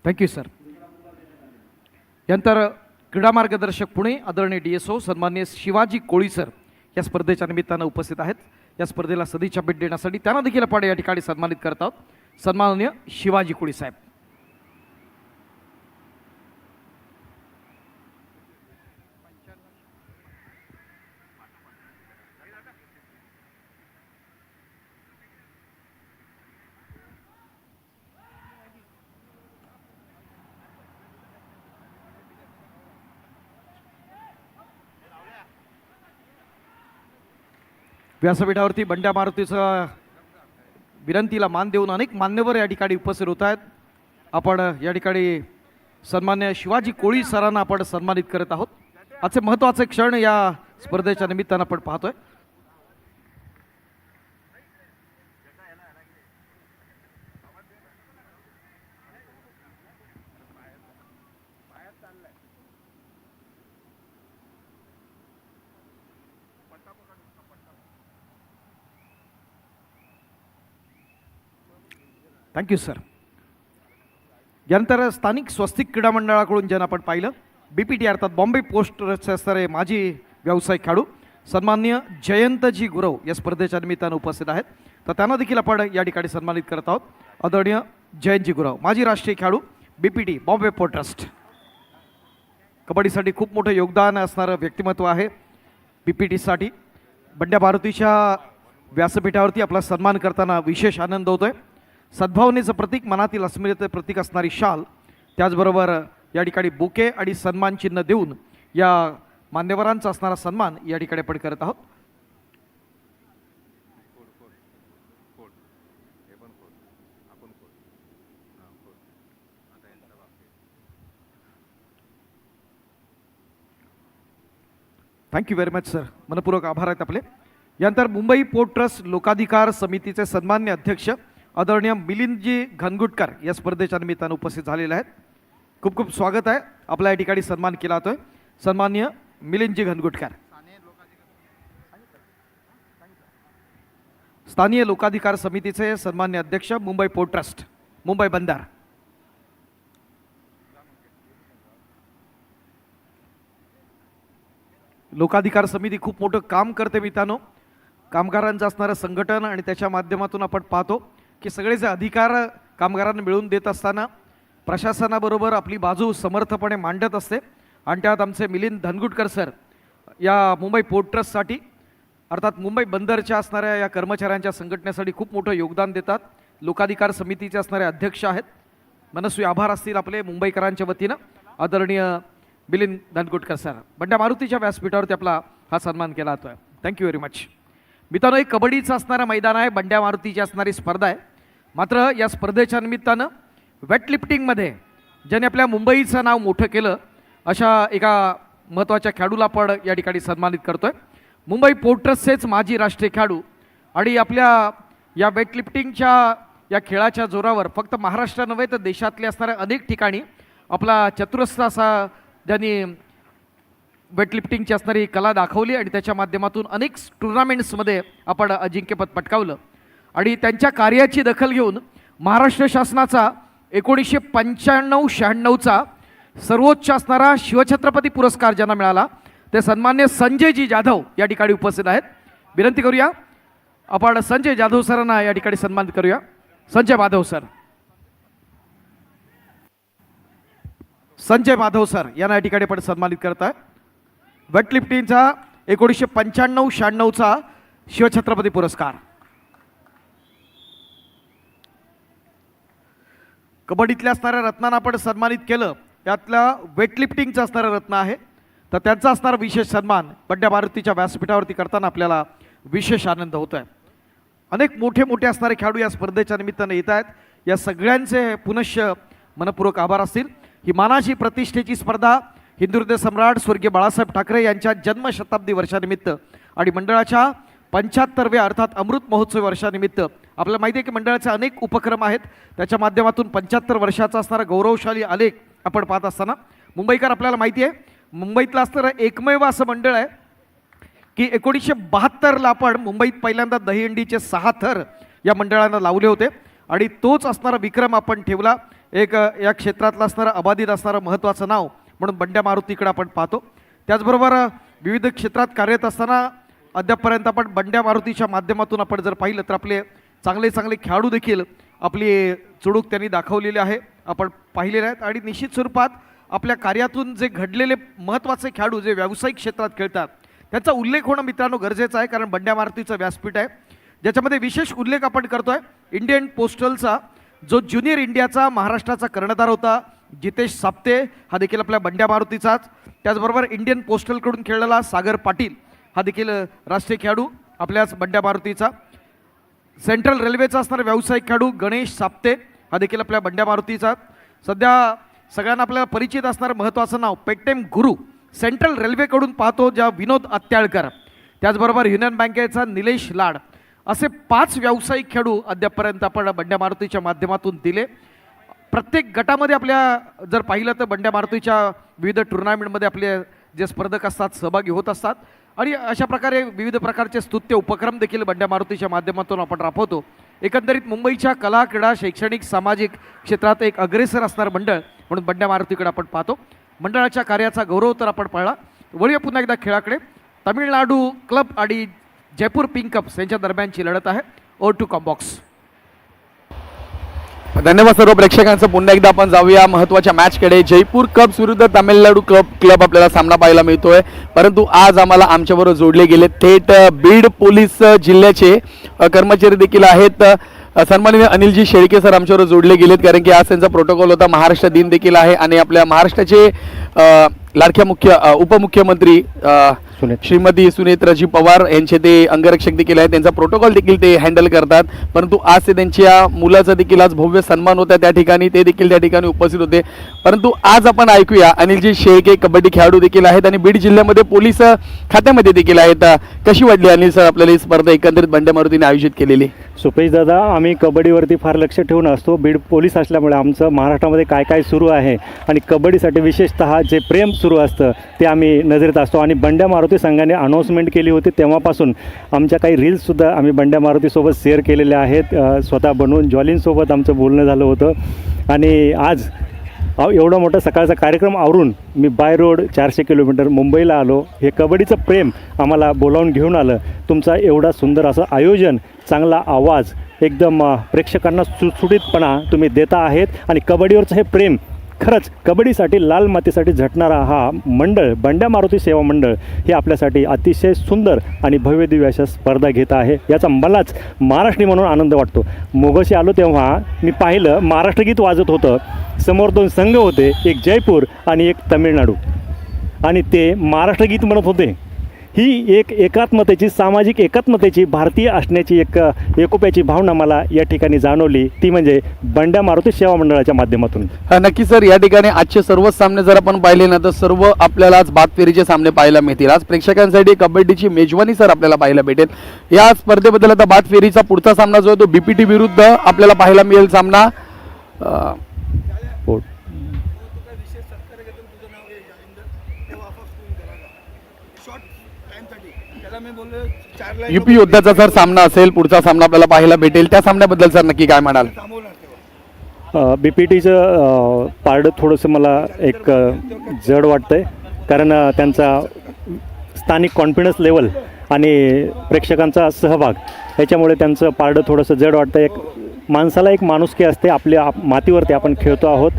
S2: Thank you sir. यानंतर क्रीडा मार्गदर्शक पुणे आदरणीय DSO सन्मान्य शिवाजी कोळी सर या स्पर्धेच्या निमित्तानं उपस्थित आहेत. या स्पर्धेला सदिच्छा भेट देण्यासाठी त्यांना देखील आपण या ठिकाणी सन्मानित करत आहोत. सन्माननीय शिवाजी कोळी साहेब. व्यासपीठावरती बंड्या मारुतीचं विनंतीला मान देऊन अनेक मान्यवर या ठिकाणी उपस्थित होत आहेत. आपण या ठिकाणी सन्मान्य शिवाजी कोळी सरांना आपण सन्मानित करत आहोत. आजचे महत्त्वाचे क्षण या स्पर्धेच्या निमित्तानं आपण पाहतोय. Thank you sir. यानंतर स्थानिक स्वस्तिक क्रीडा मंडळाकडून ज्यांना आपण पाहिलं BPT अर्थात बॉम्बे पोस्ट ट्रस्टचे असणारे माजी व्यावसायिक खेळाडू सन्माननीय जयंतजी गुरव या स्पर्धेच्या निमित्तानं उपस्थित आहेत. तर त्यांना देखील आपण या ठिकाणी सन्मानित करत आहोत. आदरणीय जयंतजी गुरव माजी राष्ट्रीय खेळाडू BPT बॉम्बे पोर्ट ट्रस्ट. कबड्डीसाठी खूप मोठं योगदान असणारं व्यक्तिमत्व आहे. BPTसाठी बंड्या मारुतीच्या व्यासपीठावरती आपला सन्मान करताना विशेष आनंद होतोय. सद्भावनेचं प्रतीक, मनातील अस्मितेचं प्रतीक असणारी शाल, त्याचबरोबर या ठिकाणी बुके आणि सन्मान चिन्ह देऊन या मान्यवरांचा असणारा सन्मान या ठिकाणी आपण करत आहोत. Thank you very much sir. मनपूर्वक आभार आहेत आपले. यानंतर मुंबई पोर्ट ट्रस्ट लोकाधिकार समितीचे सन्मान्य अध्यक्ष आदरणीय मिलिंदजी घनगुटकर या स्पर्धेच्या निमित्तानं उपस्थित झालेले आहेत. खूप खूप स्वागत आहे. आपला या ठिकाणी सन्मान केला जातोय. सन्माननीय मिलिंदजी घनगुटकर. स्थानीय लोकाधिकार समितीचे सन्मान्य अध्यक्ष मुंबई पोर्ट ट्रस्ट मुंबई बंदर. लोकाधिकार समिती खूप मोठं काम करते मित्रांनो. कामगारांचं असणारं संघटन आणि त्याच्या माध्यमातून आपण पाहतो की सगळे जे अधिकार कामगारांना मिळवून देत असताना प्रशासनाबरोबर आपली बाजू समर्थपणे मांडत असते. आणि त्यात आमचे मिलिंद धनगुटकर सर या मुंबई पोर्ट ट्रस्टसाठी अर्थात मुंबई बंदरच्या असणाऱ्या या कर्मचाऱ्यांच्या संघटनेसाठी खूप मोठं योगदान देतात. लोकाधिकार समितीचे असणारे अध्यक्ष आहेत. मनस्वी आभार असतील आपले मुंबईकरांच्या वतीनं आदरणीय मिलिंद धनगुटकर सर. बंड्या मारुतीच्या व्यासपीठावरती आपला हा सन्मान केला जातो आहे. Thank you very much. मित्रांनो, एक कबड्डीचं असणारं मैदान आहे. बंड्या मारुतीची असणारी स्पर्धा आहे. मात्र या स्पर्धेच्या निमित्तानं वेटलिफ्टिंगमध्ये ज्याने आपल्या मुंबईचं नाव मोठं केलं अशा एका महत्त्वाच्या खेळाडूला आपण या ठिकाणी सन्मानित करतोय. मुंबई पोर्ट ट्रस्टचेच माजी राष्ट्रीय खेळाडू आणि आपल्या या वेटलिफ्टिंगच्या या खेळाच्या जोरावर फक्त महाराष्ट्र नव्हे तर देशातल्या असणाऱ्या अनेक ठिकाणी आपला चतुरस्र असा ज्यांनी वेटलिफ्टिंगची असणारी कला दाखवली आणि त्याच्या माध्यमातून अनेक टुर्नामेंट्समध्ये आपण अजिंक्यपद पटकावलं. आणि त्यांच्या कार्याची दखल घेऊन महाराष्ट्र शासनाचा 1995-96चा सर्वोच्च असणारा शिवछत्रपती पुरस्कार ज्यांना मिळाला ते सन्मान्य संजयजी जाधव या ठिकाणी उपस्थित आहेत. विनंती करूया आपण संजय जाधव सरांना या ठिकाणी सन्मानित करूया. संजय माधव सर. संजय माधव सर यांना या ठिकाणी आपण सन्मानित करत आहे. वेटलिफ्टिंगचा 1995-96चा शिवछत्रपती पुरस्कार. कबड्डीतल्या असणाऱ्या रत्नांना आपण सन्मानित केलं. त्यातल्या वेटलिफ्टिंगचं असणारं रत्न आहे. तर त्यांचा असणारा विशेष सन्मान बंड्या मारुतीच्या व्यासपीठावरती करताना आपल्याला विशेष आनंद होतो आहे. अनेक मोठे मोठे असणारे खेळाडू या स्पर्धेच्या निमित्तानं येत आहेत. या सगळ्यांचे पुनश्च मनपूर्वक आभार असतील. ही मानाची प्रतिष्ठेची स्पर्धा हिंदू हृदय सम्राट स्वर्गीय बाळासाहेब ठाकरे यांच्या जन्मशताब्दी वर्षानिमित्त आणि मंडळाच्या 75व्या अर्थात अमृत महोत्सव वर्षानिमित्त आपल्याला माहिती आहे की मंडळाचे अनेक उपक्रम आहेत. त्याच्या माध्यमातून 75 वर्षाचा असणारा गौरवशाली आलेख आपण पाहत असताना मुंबईकर आपल्याला माहिती आहे मुंबईतलं असणारं एकमेव असं मंडळ आहे की 1972ला आपण मुंबईत पहिल्यांदा दहीहंडीचे 6 थर या मंडळानं लावले होते आणि तोच असणारा विक्रम आपण ठेवला. एक या क्षेत्रातलं असणारं अबाधित असणारं महत्त्वाचं नाव म्हणून बंड्या मारुतीकडे आपण पाहतो. त्याचबरोबर विविध क्षेत्रात कार्यरत असताना अद्यापपर्यंत आपण बंड्या मारुतीच्या माध्यमातून आपण जर पाहिलं तर आपले चांगले चांगले खेळाडू देखील आपली चुडूक त्यांनी दाखवलेली आहे आपण पाहिलेले आहेत. आणि निश्चित स्वरूपात आपल्या कार्यातून जे घडलेले महत्त्वाचे खेळाडू जे व्यावसायिक क्षेत्रात खेळतात त्याचा उल्लेख होणं मित्रांनो गरजेचं आहे. कारण बंड्या मारुतीचं व्यासपीठ आहे ज्याच्यामध्ये विशेष उल्लेख आपण करतोय इंडियन पोस्टलचा जो ज्युनियर इंडियाचा महाराष्ट्राचा कर्णधार होता जितेश साप्ते हा देखील आपल्या बंड्या मारुतीचाच. त्याचबरोबर इंडियन पोस्टलकडून खेळलेला सागर पाटील हा देखील राष्ट्रीय खेळाडू आपल्याच बंड्या मारुतीचा. सेंट्रल रेल्वेचा असणारा व्यावसायिक खेळाडू गणेश साप्ते हा देखील आपल्या बंड्या मारुतीचा. सध्या सगळ्यांना आपल्याला परिचित असणारं महत्त्वाचं नाव पेटीएम गुरु सेंट्रल रेल्वेकडून पाहतो ज्या विनोद अत्याळकर. त्याचबरोबर युनियन बँकेचा निलेश लाड असे 5 व्यावसायिक खेळाडू अद्यापपर्यंत आपण बंड्या मारुतीच्या माध्यमातून दिले. प्रत्येक गटामध्ये आपल्या जर पाहिलं तर बंड्या मारुतीच्या विविध टुर्नामेंटमध्ये आपले जे स्पर्धक असतात सहभागी होत असतात आणि अशा प्रकारे विविध प्रकारचे स्तुत्य उपक्रम देखील बंड्या मारुतीच्या माध्यमातून आपण राबवतो. एकंदरीत मुंबईच्या कला क्रीडा शैक्षणिक सामाजिक क्षेत्रात एक अग्रेसर असणारं मंडळ म्हणून बंड्या मारुतीकडे आपण पाहतो. मंडळाच्या कार्याचा गौरव तर आपण पाळला. वळूया पुन्हा एकदा खेळाकडे. तामिळनाडू क्लब आणि जयपूर पिंक कप्स यांच्या दरम्यानची लढत आहे. Over to combox.
S3: धन्यवाद सर्व प्रेक्षकांचं. पुन्हा एकदा आपण जाऊया महत्त्वाच्या मॅचकडे. जयपूर कप्स विरुद्ध तामिळनाडू क्लब आपल्याला सामना पाहायला मिळतोय. परंतु आज आम्हाला आमच्याबरोबर जोडले गेले थेट बीड पोलीस जिल्ह्याचे कर्मचारी देखील आहेत. सन्माननीय अनिलजी शेळके सर आमच्याबरोबर जोडले गेलेत, कारण की आज त्यांचा प्रोटोकॉल होता. महाराष्ट्र दिन देखील आहे आणि आपल्या महाराष्ट्राचे लाडक्या उपमुख्यमंत्री श्रीमती सुनेत्राजी पवार यांचे ते अंगरक्षक देखील आहेत. त्यांचा प्रोटोकॉल देखील ते हँडल करतात. परंतु आज ते त्यांच्या मुलाचा देखील आज भव्य सन्मान होता त्या ठिकाणी, ते देखील त्या ठिकाणी उपस्थित होते. परंतु आज आपण ऐकूया अनिलजी शेळके कबड्डी खेळाडू देखील आहेत आणि बीड जिल्ह्यामध्ये पोलीस खात्यामध्ये देखील आहेत. कशी वाटली अनिल सर आपल्याला ही स्पर्धा एकंदरीत बंड्या मारुतीने आयोजित केलेली?
S1: सुपेश दादा, आम्ही कबड्डीवरती फार लक्ष ठेवून असतो. बीड पोलीस असल्यामुळे आमचं महाराष्ट्रामध्ये काय काय सुरू आहे आणि कबड्डीसाठी विशेषतः जे प्रेम सुरू असतं ते आम्ही नजरेत असतो. आणि बंड्या मारुती संघाने अनाऊन्समेंट केली होती तेव्हापासून आमच्या काही रील्ससुद्धा आम्ही बंड्या मारुतीसोबत शेअर केलेल्या आहेत. स्वतः बनवून जॉलिनसोबत आमचं बोलणं झालं होतं. आणि आज एवढा मोठा सकाळचा कार्यक्रम आवरून मी बाय रोड 400 किलोमीटर मुंबईला आलो. हे कबड्डीचं प्रेम आम्हाला बोलावून घेऊन आलं. तुमचा एवढा सुंदर असं आयोजन, चांगला आवाज, एकदम प्रेक्षकांना सुटसुटीतपणा तुम्ही देता आहेत. आणि कबड्डीवरचं हे प्रेम खरंच कबड्डीसाठी, लाल मातीसाठी झटणारा हा मंडळ बंड्या मारुती सेवा मंडळ हे आपल्यासाठी अतिशय सुंदर आणि भव्य दिव्य अशा स्पर्धा घेत आहे. याचा मलाच महाराष्ट्री म्हणून आनंद वाटतो. मोगशी आलो तेव्हा मी पाहिलं महाराष्ट्र गीत वाजत होतं. समोर 2 संघ होते, एक जयपूर आणि एक तमिळनाडू, आणि ते महाराष्ट्र गीत म्हणत होते. ही एक एकात्मतेची, सामाजिक एकात्मतेची, भारतीय असण्याची एक एकोप्याची भावना मला या ठिकाणी जाणवली. ती म्हणजे बंड्या मारुती सेवा मंडळाच्या माध्यमातून.
S3: नक्की सर, या ठिकाणी आजचे सर्वच सामने जर आपण पाहिले ना तर सर्व आपल्याला आज बाद फेरीचे सामने पाहायला मिळतील. आज प्रेक्षकांसाठी कबड्डीची मेजवानी सर आपल्याला पाहायला भेटेल. या स्पर्धेबद्दल आता बाद फेरीचा पुढचा सामना जो आहे तो बीपीटी विरुद्ध आपल्याला पाहायला मिळेल सामना. युपी योद्धाचा सर सामना असेल, पुढचा सामना आपल्याला पाहायला भेटेल. त्या सामन्याबद्दल सर नक्की काय म्हणाल?
S1: बीपीटीचं पारडं थोडंसं मला एक जड वाटतं आहे, कारण त्यांचा स्थानिक कॉन्फिडन्स लेवल आणि प्रेक्षकांचा सहभाग याच्यामुळे त्यांचं पारडं थोडंसं जड वाटतं. एक माणसाला एक माणुसकी असते, आपल्या मातीवरती आपण खेळतो आहोत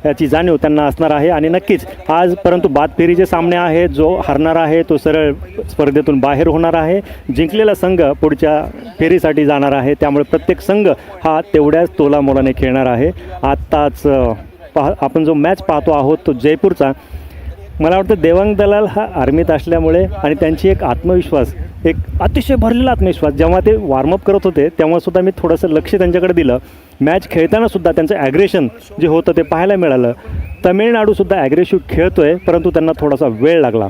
S1: याची जाणीव त्यांना असणार आहे. आणि नक्कीच आज परंतु बाद फेरीचे सामने आहेत. जो हरणार आहे तो सरळ स्पर्धेतून बाहेर होणार आहे. जिंकलेला संघ पुढच्या फेरीसाठी जाणार आहे. त्यामुळे प्रत्येक संघ हा तेवढ्याच तोलामोलाने खेळणार आहे. आत्ताच आपण जो मॅच पाहतो आहोत तो जयपूरचा. मला वाटतं देवांग दलाल हा आर्मीत असल्यामुळे आणि त्यांची एक आत्मविश्वास, एक अतिशय भरलेला आत्मविश्वास, जेव्हा ते वॉर्मअप करत होते तेव्हासुद्धा मी थोडंसं लक्ष त्यांच्याकडे दिलं. मॅच खेळतानासुद्धा त्यांचं ॲग्रेशन जे होतं ते पाहायला मिळालं. तमिळनाडूसुद्धा ॲग्रेसिव्ह खेळतो आहे, परंतु त्यांना थोडासा वेळ लागला.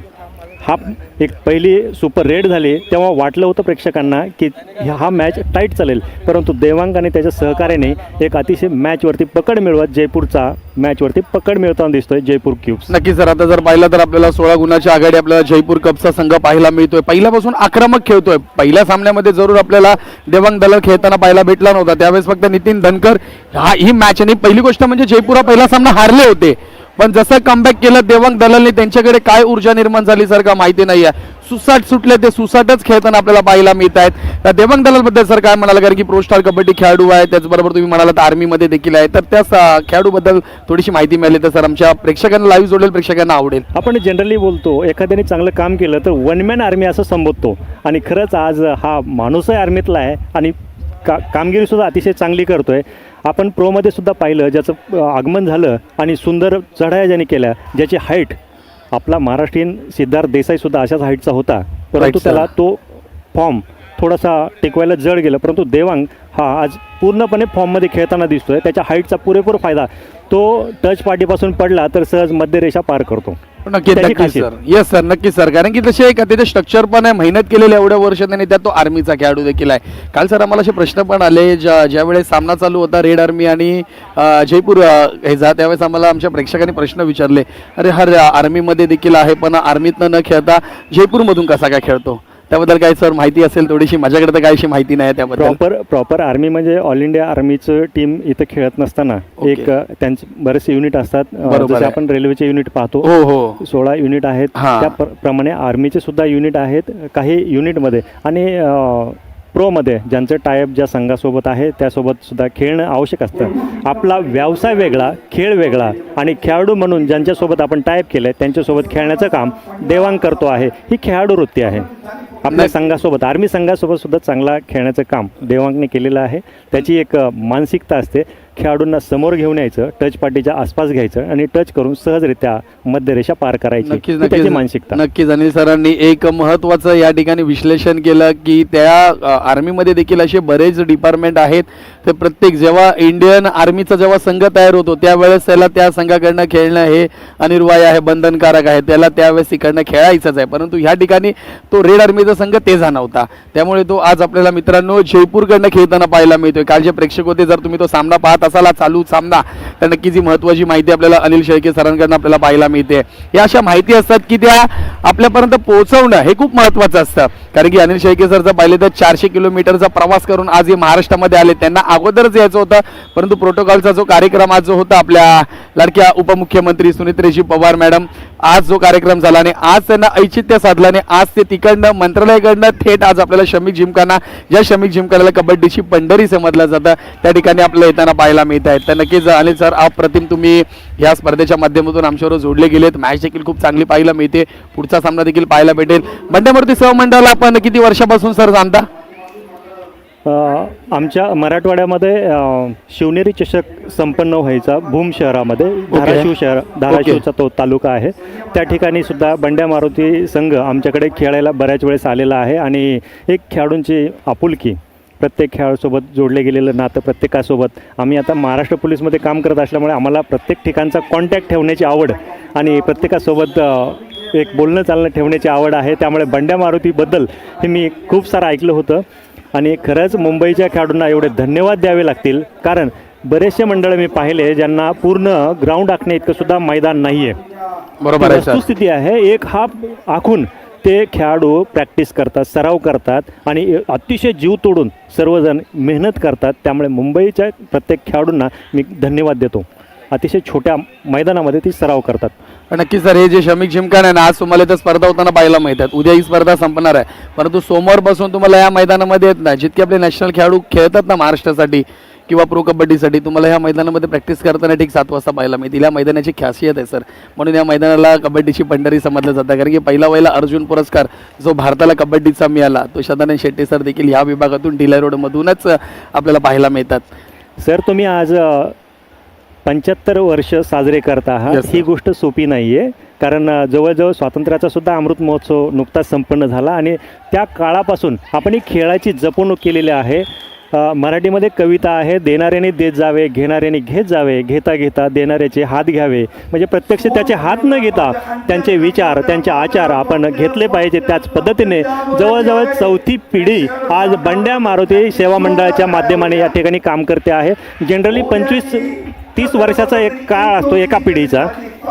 S1: एक पहिली सुपर रेड झाली तेव्हा वाटलं होतं प्रेक्षकांना की हा मॅच टाईट चालेल, परंतु देवांग आणि त्याच्या सहकार्याने एक अतिशय मॅचवरती पकड मिळवत जयपूरचा मॅचवरती पकड मिळवताना दिसतोय जयपूर क्यूब्स.
S3: नक्की सर, आता जर पाहिलं तर आपल्याला 16 गुणाची आघाडी आपल्याला जयपूर कपचा संघ पाहायला मिळतोय. पहिल्यापासून आक्रमक खेळतोय. पहिल्या सामन्यामध्ये जरूर आपल्याला देवांग दलाल खेळताना पाहायला भेटला नव्हता. त्यावेळेस फक्त नितीन धनकर ही मॅच, आणि पहिली गोष्ट म्हणजे जयपूर हा पहिला सामना हारले होते, पण जसं कमबॅक केलं देवांग दलालने त्यांच्याकडे काय ऊर्जा निर्माण झाली सर का माहिती नाही आहे. सुसाट सुटले, ते सुसाटच खेळताना आपल्याला पाहायला मिळत आहेत. देवांग दलालबद्दल सर काय म्हणाल, कारण की प्रो स्टार कबड्डी खेळाडू आहे, त्याचबरोबर तुम्ही म्हणालात आर्मीमध्ये देखील आहे, तर त्या खेळाडूबद्दल थोडीशी माहिती मिळाली तर सर आमच्या प्रेक्षकांना, लाईव्ह जोडेल प्रेक्षकांना आवडेल.
S1: आपण जनरली बोलतो एखाद्याने चांगलं काम केलं तर वन मॅन आर्मी असं संबोधतो, आणि खरंच आज हा माणूसही आर्मीतला आहे आणि कामगिरीसुद्धा अतिशय चांगली करतोय. आपण प्रोमध्ये सुद्धा पाहिलं ज्याचं आगमन झालं आणि सुंदर चढाया ज्याने केल्या, ज्याची हाईट आपला महाराष्ट्रीयन सिद्धार्थ देसाईसुद्धा अशाच हाईटचा होता, परंतु त्याला तो फॉर्म थोडासा टिकवायला जड गेलं. परंतु देवांग हा आज पूर्णपणे फॉर्ममध्ये खेळताना दिसतोय. त्याच्या हाईटचा पुरेपूर फायदा तो टच पार्टीपासून पडला तर सहज मध्यरेषा पार करतो.
S3: नक्की सर, येस सर, नक्की सर, कारण की तसे एक त्याचे स्ट्रक्चर पण आहे, मेहनत केलेले एवढ्या वर्षात, आणि त्यात तो आर्मीचा खेळाडू देखील आहे. काल सर आम्हाला असे प्रश्न पण आले ज्यावेळेस सामना चालू होता रेड आर्मी आणि जयपूर ह्याचा, त्यावेळेस आम्हाला आमच्या प्रेक्षकांनी प्रश्न विचारले, अरे हर आर्मीमध्ये देखील आहे पण आर्मीतनं न खेळता जयपूरमधून कसा काय खेळतो. त्याबद्दल काय सर माहिती असेल थोडीशी, माझ्याकडे तर काहीशी माहिती नाही त्याबद्दल.
S1: प्रॉपर आर्मी म्हणजे ऑल इंडिया आर्मीचं टीम इथं खेळत नसताना
S3: ओके.
S1: एक त्यांचे बरेचसे युनिट असतात.
S3: बरोबर
S1: जसे
S3: आहे.
S1: आपण रेल्वेचे युनिट पाहतो,
S3: हो हो
S1: 16 युनिट आहेत.
S3: हां.
S1: त्याप्रमाणे आर्मीचे सुद्धा युनिट आहेत काही युनिटमध्ये. आणि प्रोमध्ये ज्यांचं टायअप ज्या संघासोबत आहे त्यासोबत सुद्धा खेळणं आवश्यक असतं. आपला व्यवसाय वेगळा, खेळ वेगळा, आणि खेळाडू म्हणून ज्यांच्यासोबत आपण टायअप केलं आहे त्यांच्यासोबत खेळण्याचं काम देवांग करतो आहे. ही खेळाडू वृत्ती आहे. आपल्या संघासोबत, आर्मी संघासोबत सुद्धा चांगला खेळण्याचं काम देवांगने केलेलं आहे. त्याची एक मानसिकता असते, खेळाडूंना समोर घेऊन यायचं, टच पाटीच्या आसपास घ्यायचं आणि टच करून सहजरित्या मध्यरेषा पार करायची,
S3: नक्कीच
S1: ही त्याची मानसिकता.
S3: नक्कीच. अनिल सरांनी एक महत्त्वाचं या ठिकाणी विश्लेषण केलं की त्या आर्मीमध्ये देखील असे बरेच डिपार्टमेंट आहेत. ते प्रत्येक जेव्हा इंडियन आर्मीचा जेव्हा संघ तयार होतो त्यावेळेस त्याला त्या संघाकडनं खेळणं हे अनिवार्य आहे, बंधनकारक आहे, त्याला त्यावेळेस तिकडनं खेळायचंच आहे. परंतु ह्या ठिकाणी तो रेड आर्मीचा संघ ते जाणवता, त्यामुळे तो आज आपल्याला मित्रांनो जयपूरकडनं खेळताना पाहायला मिळतोय. काल जे प्रेक्षक होते, जर तुम्ही तो सामना पाहत असाल चालू सामना, तर नक्कीच ही महत्त्वाची माहिती आपल्याला अनिल शेळके सरांकडनं आपल्याला पाहायला मिळते. या अशा माहिती असतात की त्या आपल्यापर्यंत पोहोचवणं हे खूप महत्त्वाचं असतं. कारण की अनिल शेळके सरचं पाहिले तर 400 किलोमीटरचा प्रवास करून आज हे महाराष्ट्रामध्ये आले. त्यांना अगोदरच यायचं होतं, परंतु प्रोटोकॉलचा जो कार्यक्रम आज जो होता आपल्या लाडक्या उपमुख्यमंत्री सुनीत्रेजी पवार मॅडम, आज जो कार्यक्रम झाला आणि आज त्यांना औचित्य साधल्याने आज ते तिकडनं मंत्रालयाकडनं थेट आज आपल्याला श्रमिक जिमखाना, ज्या श्रमिक जिमखान्याला कबड्डीची पंढरी समजलं जातं, त्या ठिकाणी आपल्याला येताना पाहायला मिळत आहे. तर नक्कीच अनिल सर, अप्रतिम तुम्ही या स्पर्धेच्या माध्यमातून आमच्याबरोबर जोडले गेलेत. मॅच देखील खूप चांगली पाहायला मिळते, पुढचा सामना देखील पाहायला भेटेल. बंड्यामूर्ती सहमंडळाला आपण किती वर्षापासून सर जाणता?
S1: आमच्या मराठवाड्यामध्ये शिवनेरी चषक संपन्न व्हायचा भूम शहरामध्ये, धाराशिव शहर, धाराशिवचा तो तालुका आहे, त्या ठिकाणी सुद्धा बंड्या मारुती संघ आमच्याकडे खेळायला बऱ्याच वेळेस आलेला आहे. आणि एक खेळाडूंची आपुलकी, प्रत्येक खेळाडूसोबत जोडले गेलेलं नातं प्रत्येकासोबत. आम्ही आता महाराष्ट्र पोलीसमध्ये काम करत असल्यामुळे आम्हाला प्रत्येक ठिकाणचा कॉन्टॅक्ट ठेवण्याची आवड आणि प्रत्येकासोबत एक बोलणं चालणं ठेवण्याची आवड आहे. त्यामुळे बंड्या मारुतीबद्दल हे मी खूप सारं ऐकलं होतं आणि खरंच मुंबईच्या खेळाडूंना एवढे धन्यवाद द्यावे लागतील. कारण बरेचसे मंडळ मी पाहिले ज्यांना पूर्ण ग्राउंड आखणे इतकं सुद्धा मैदान नाही आहे.
S3: बरोबर आहे सर.
S1: वस्तुस्थिती आहे, एक हाफ आखून ते खेळाडू प्रॅक्टिस करतात, सराव करतात आणि अतिशय जीव तोडून सर्वजण मेहनत करतात. त्यामुळे मुंबईच्या प्रत्येक खेळाडूंना मी धन्यवाद देतो. अतिशय छोट्या मैदानामध्ये ती सराव करतात.
S3: नक्की सर, हे जे श्रमिक जिमखाना आहे ना, आज तुम्हाला इथं स्पर्धा होताना पाहायला मिळतात. उद्या ही स्पर्धा संपणार आहे, परंतु सोमवारपासून तुम्हाला या मैदानामध्ये येत नाही. जितके आपले नॅशनल खेळाडू खेळतात ना महाराष्ट्रासाठी किंवा प्रो कबड्डीसाठी, तुम्हाला ह्या मैदानामध्ये प्रॅक्टिस करताना ठीक 7 वाजता पाहायला मिळतील. या मैदानाची खासियत आहे सर, म्हणून या मैदानाला कबड्डीची पंढरी समजलं जातं. कारण की पहिला अर्जुन पुरस्कार जो भारताला कबड्डीचा मिळाला तो सदानंद शेट्टी सर देखील ह्या विभागातून ढिल्या रोडमधूनच आपल्याला पाहायला मिळतात.
S1: सर, तुम्ही आज 75 वर्ष साजरे करत आहात.
S3: Yes, sir.
S1: ही गोष्ट सोपी नाही आहे. कारण जवळजवळ स्वातंत्र्याचा सुद्धा अमृत महोत्सव नुकताच संपन्न झाला आणि त्या काळापासून आपण ही खेळाची जपणूक केलेली आहे. मराठीमध्ये कविता आहे, देणाऱ्याने देत जावे, घेणाऱ्याने घेत जावे, घेता घेता देणाऱ्याचे हात घ्यावे. म्हणजे प्रत्यक्ष त्याचे हात न घेता त्यांचे विचार, त्यांचे आचार आपण घेतले पाहिजे. त्याच पद्धतीने जवळजवळ 4थी पिढी आज बंड्या मारुती सेवा मंडळाच्या माध्यमाने या ठिकाणी काम करते आहे. जनरली 25-30 वर्षाचा एक काळ असतो एका पिढीचा.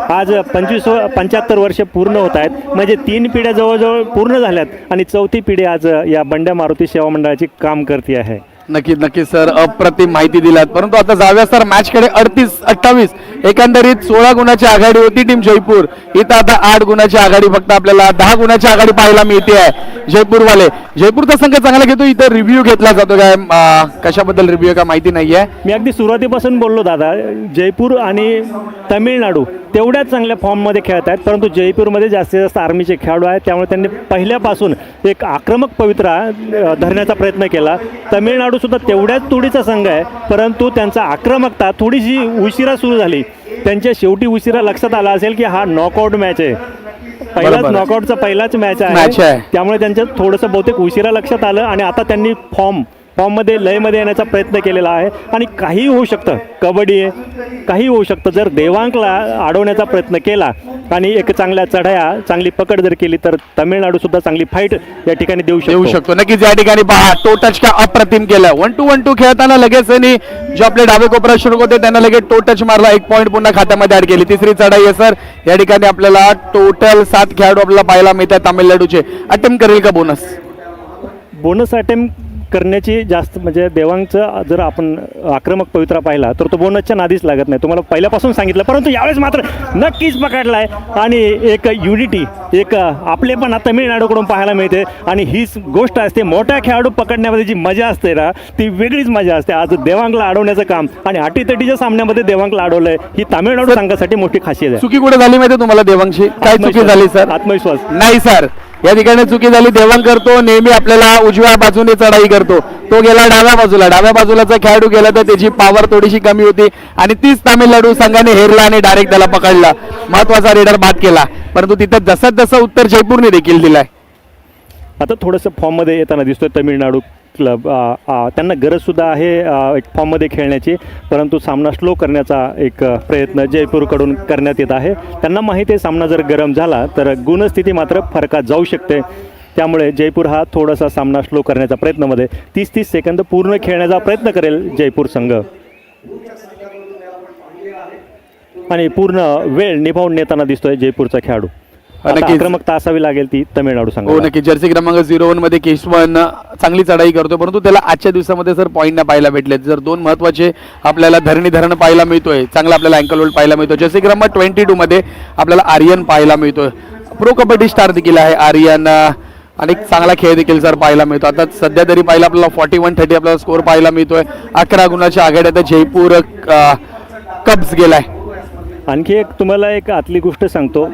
S1: आज 75 वर्ष पूर्ण होत आहेत, म्हणजे 3 पिढ्या जवळजवळ पूर्ण झाल्यात आणि 4थी पिढी आज या बंड्या मारुती सेवा मंडळाची काम करते आहे.
S3: नक्कीच सर, अप्रतिम माहिती दिलात. परंतु आता जाऊया सर मॅचकडे. 38-28 एकंदरीत 16 गुणाची आघाडी होती टीम जयपूर. इथं आता 8 गुणाची आघाडी, फक्त आपल्याला 10 गुणाची आघाडी पाहायला मिळते आहे जयपूरवाले. जयपूरचा संघ चांगला घेतो. इथं रिव्ह्यू घेतला जातो काय, कशाबद्दल रिव्ह्यू का माहिती नाही आहे.
S1: मी अगदी सुरुवातीपासून बोललो दादा, जयपूर आणि तमिळनाडू तेवढ्याच चांगल्या फॉर्ममध्ये खेळत आहेत, परंतु जयपूरमध्ये जास्तीत जास्त आर्मीचे खेळाडू आहेत. त्यामुळे त्यांनी पहिल्यापासून एक आक्रमक पवित्रा धरण्याचा प्रयत्न केला. तमिळनाडूसुद्धा तेवढ्याच तोडीचा संघ आहे, परंतु त्यांचा आक्रमकता थोडीशी उशिरा सुरू झाली. त्यांच्या शेवटी उशिरा लक्षात आला असेल की हा नॉकआउट मॅच आहे, पहिलाच नॉकआउटचा पहिलाच मॅच आहे. त्यामुळे त्यांच्या थोडंसं बहुतेक उशिरा लक्षात आलं आणि आता त्यांनी फॉर्ममध्ये लयमध्ये येण्याचा प्रयत्न केलेला आहे. आणि काहीही होऊ शकतं, कबड्डी आहे, काही होऊ शकतं. जर देवांकला अडवण्याचा प्रयत्न केला आणि एक चांगल्या चढाया, चांगली पकड जर केली तर तमिळनाडू सुद्धा चांगली फाईट या ठिकाणी देऊ शकतो.
S3: नक्कीच या ठिकाणी पहा, तो टच का अप्रतिम केलं. 1-2 खेळताना लगेच जो आपले डावे कोपऱ्यात शुरू होते त्यांना लगेच तो टच मारला, 1 पॉईंट पुन्हा खात्यामध्ये ऍड केली. तिसरी चढाई आहे सर. या ठिकाणी आपल्याला टोटल 7 खेळाडू आपल्याला पाहायला मिळतात तामिळनाडूचे. अटेम्प्ट करेल का बोनस?
S1: बोनस अटेम्प्ट करण्याची जास्त म्हणजे देवांगचं जर आपण आक्रमक पवित्रा पाहिला तर तो बोनसच्या नादीच लागत नाही, तुम्हाला पहिल्यापासून सांगितलं. परंतु यावेळेस मात्र नक्कीच पकडला आहे आणि एक युनिटी, एक आपलेपणा तामिळनाडूकडून पाहायला मिळते. आणि हीच गोष्ट असते, मोठ्या खेळाडू पकडण्यामध्ये जी मजा असते ना ती वेगळीच मजा असते. आज देवांगला अडवण्याचं काम आणि अटीतटीच्या सामन्यामध्ये देवांगला अडवलंय ही तामिळनाडू संघासाठी मोठी खासियत आहे.
S3: चुकी कुठे झाली माहिती तुम्हाला देवांगची? काय चुकी झाली सर?
S1: आत्मविश्वास
S3: नाही सर, या ठिकाणी चुकी झाली. देवांग करतो नेहमी आपल्याला उजव्या बाजूने चढाई करतो, तो गेला डाव्या बाजूला, डाव्या बाजूलाचा खेळाडू गेला तर त्याची पॉवर थोडीशी कमी होती आणि तीच तामिळनाडू संघाने हेरला आणि डायरेक्ट त्याला पकडला, महत्वाचा रेडर बाद केला. परंतु तिथं जसं तसं उत्तर जयपूरने देखील दिलाय.
S1: आता थोडंसं फॉर्ममध्ये येताना दिसतोय तामिळनाडू क्लब. त्यांना गरजसुद्धा आहे एक फॉर्ममध्ये खेळण्याची, परंतु सामना स्लो करण्याचा एक प्रयत्न जयपूरकडून करण्यात येत आहे. त्यांना माहिती आहे सामना जर गरम झाला तर गुणस्थिती मात्र फरकात जाऊ शकते. त्यामुळे जयपूर हा थोडासा सामना स्लो करण्याचा प्रयत्नामध्ये 30-30 सेकंद पूर्ण खेळण्याचा प्रयत्न करेल जयपूर संघ आणि पूर्ण वेळ निभावून नेताना दिसतोय जयपूरचा खेळाडू.
S3: नक्कीच.
S1: आक्रमकता असावी लागेल ती तामिळनाडू संघ.
S3: हो नक्की. जर्सी क्रमांक 01 मध्ये केशवन चांगली चढाई करतो, परंतु त्याला आजच्या दिवसामध्ये सर पॉईंट ना पाहायला भेटले. जर दोन महत्वाचे आपल्याला धरण पाहायला मिळतोय, चांगला आपल्याला अँकल होल्ड पाहायला मिळतो. जर्सी क्रमांक 22 मध्ये आपल्याला आर्यन पाहायला मिळतोय, प्रो कबड्डी स्टार देखील आहे आर्यन आणि चांगला खेळ देखील सर पाहायला मिळतो. आता सध्या तरी पाहिलं आपल्याला 41-30 आपल्याला स्कोर पाहायला मिळतोय. 11 गुणाच्या आघाडीत जयपूर कब्ज गेलाय.
S1: आणखी एक तुम्हाला एक आतली गोष्ट सांगतो,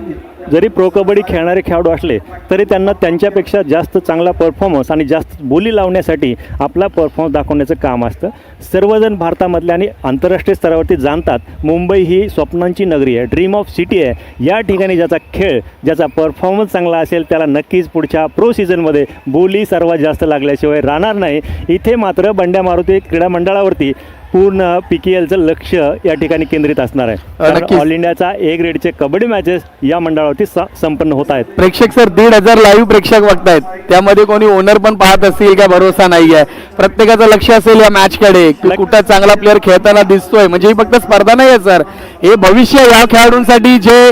S1: जरी प्रो कबड्डी खेळणारे खेळाडू असले तरी त्यांना त्यांच्यापेक्षा जास्त चांगला परफॉर्मन्स आणि जास्त बोली लावण्यासाठी आपला परफॉर्मन्स दाखवण्याचं काम असतं. सर्वजण भारतामधले आणि आंतरराष्ट्रीय स्तरावरती जाणतात मुंबई ही स्वप्नांची नगरी आहे, ड्रीम ऑफ सिटी आहे. या ठिकाणी ज्याचा खेळ, ज्याचा परफॉर्मन्स चांगला असेल त्याला नक्कीच पुढच्या प्रो सीझनमध्ये बोली सर्वात जास्त लागल्याशिवाय राहणार नाही. इथे मात्र बंड्या मारुती क्रीडा मंडळावरती पूर्ण PKLचं लक्ष या ठिकाणी केंद्रित असणार आहे.
S3: नक्कीच.
S1: ऑल इंडियाचा A ग्रेडचे कबड्डी मॅचेस या मंडळावरती संपन्न होत आहेत.
S3: प्रेक्षक सर 1,500 लाईव्ह प्रेक्षक बघतायत, त्यामध्ये कोणी ओनर पण पाहत असतील का भरोसा नाहीये. प्रत्येकाचं लक्ष असेल या मॅचकडे की कुठं चांगला प्लेअर खेळताना दिसतोय. म्हणजे ही फक्त स्पर्धा नाही आहे सर, हे भविष्य या खेळाडूंसाठी जे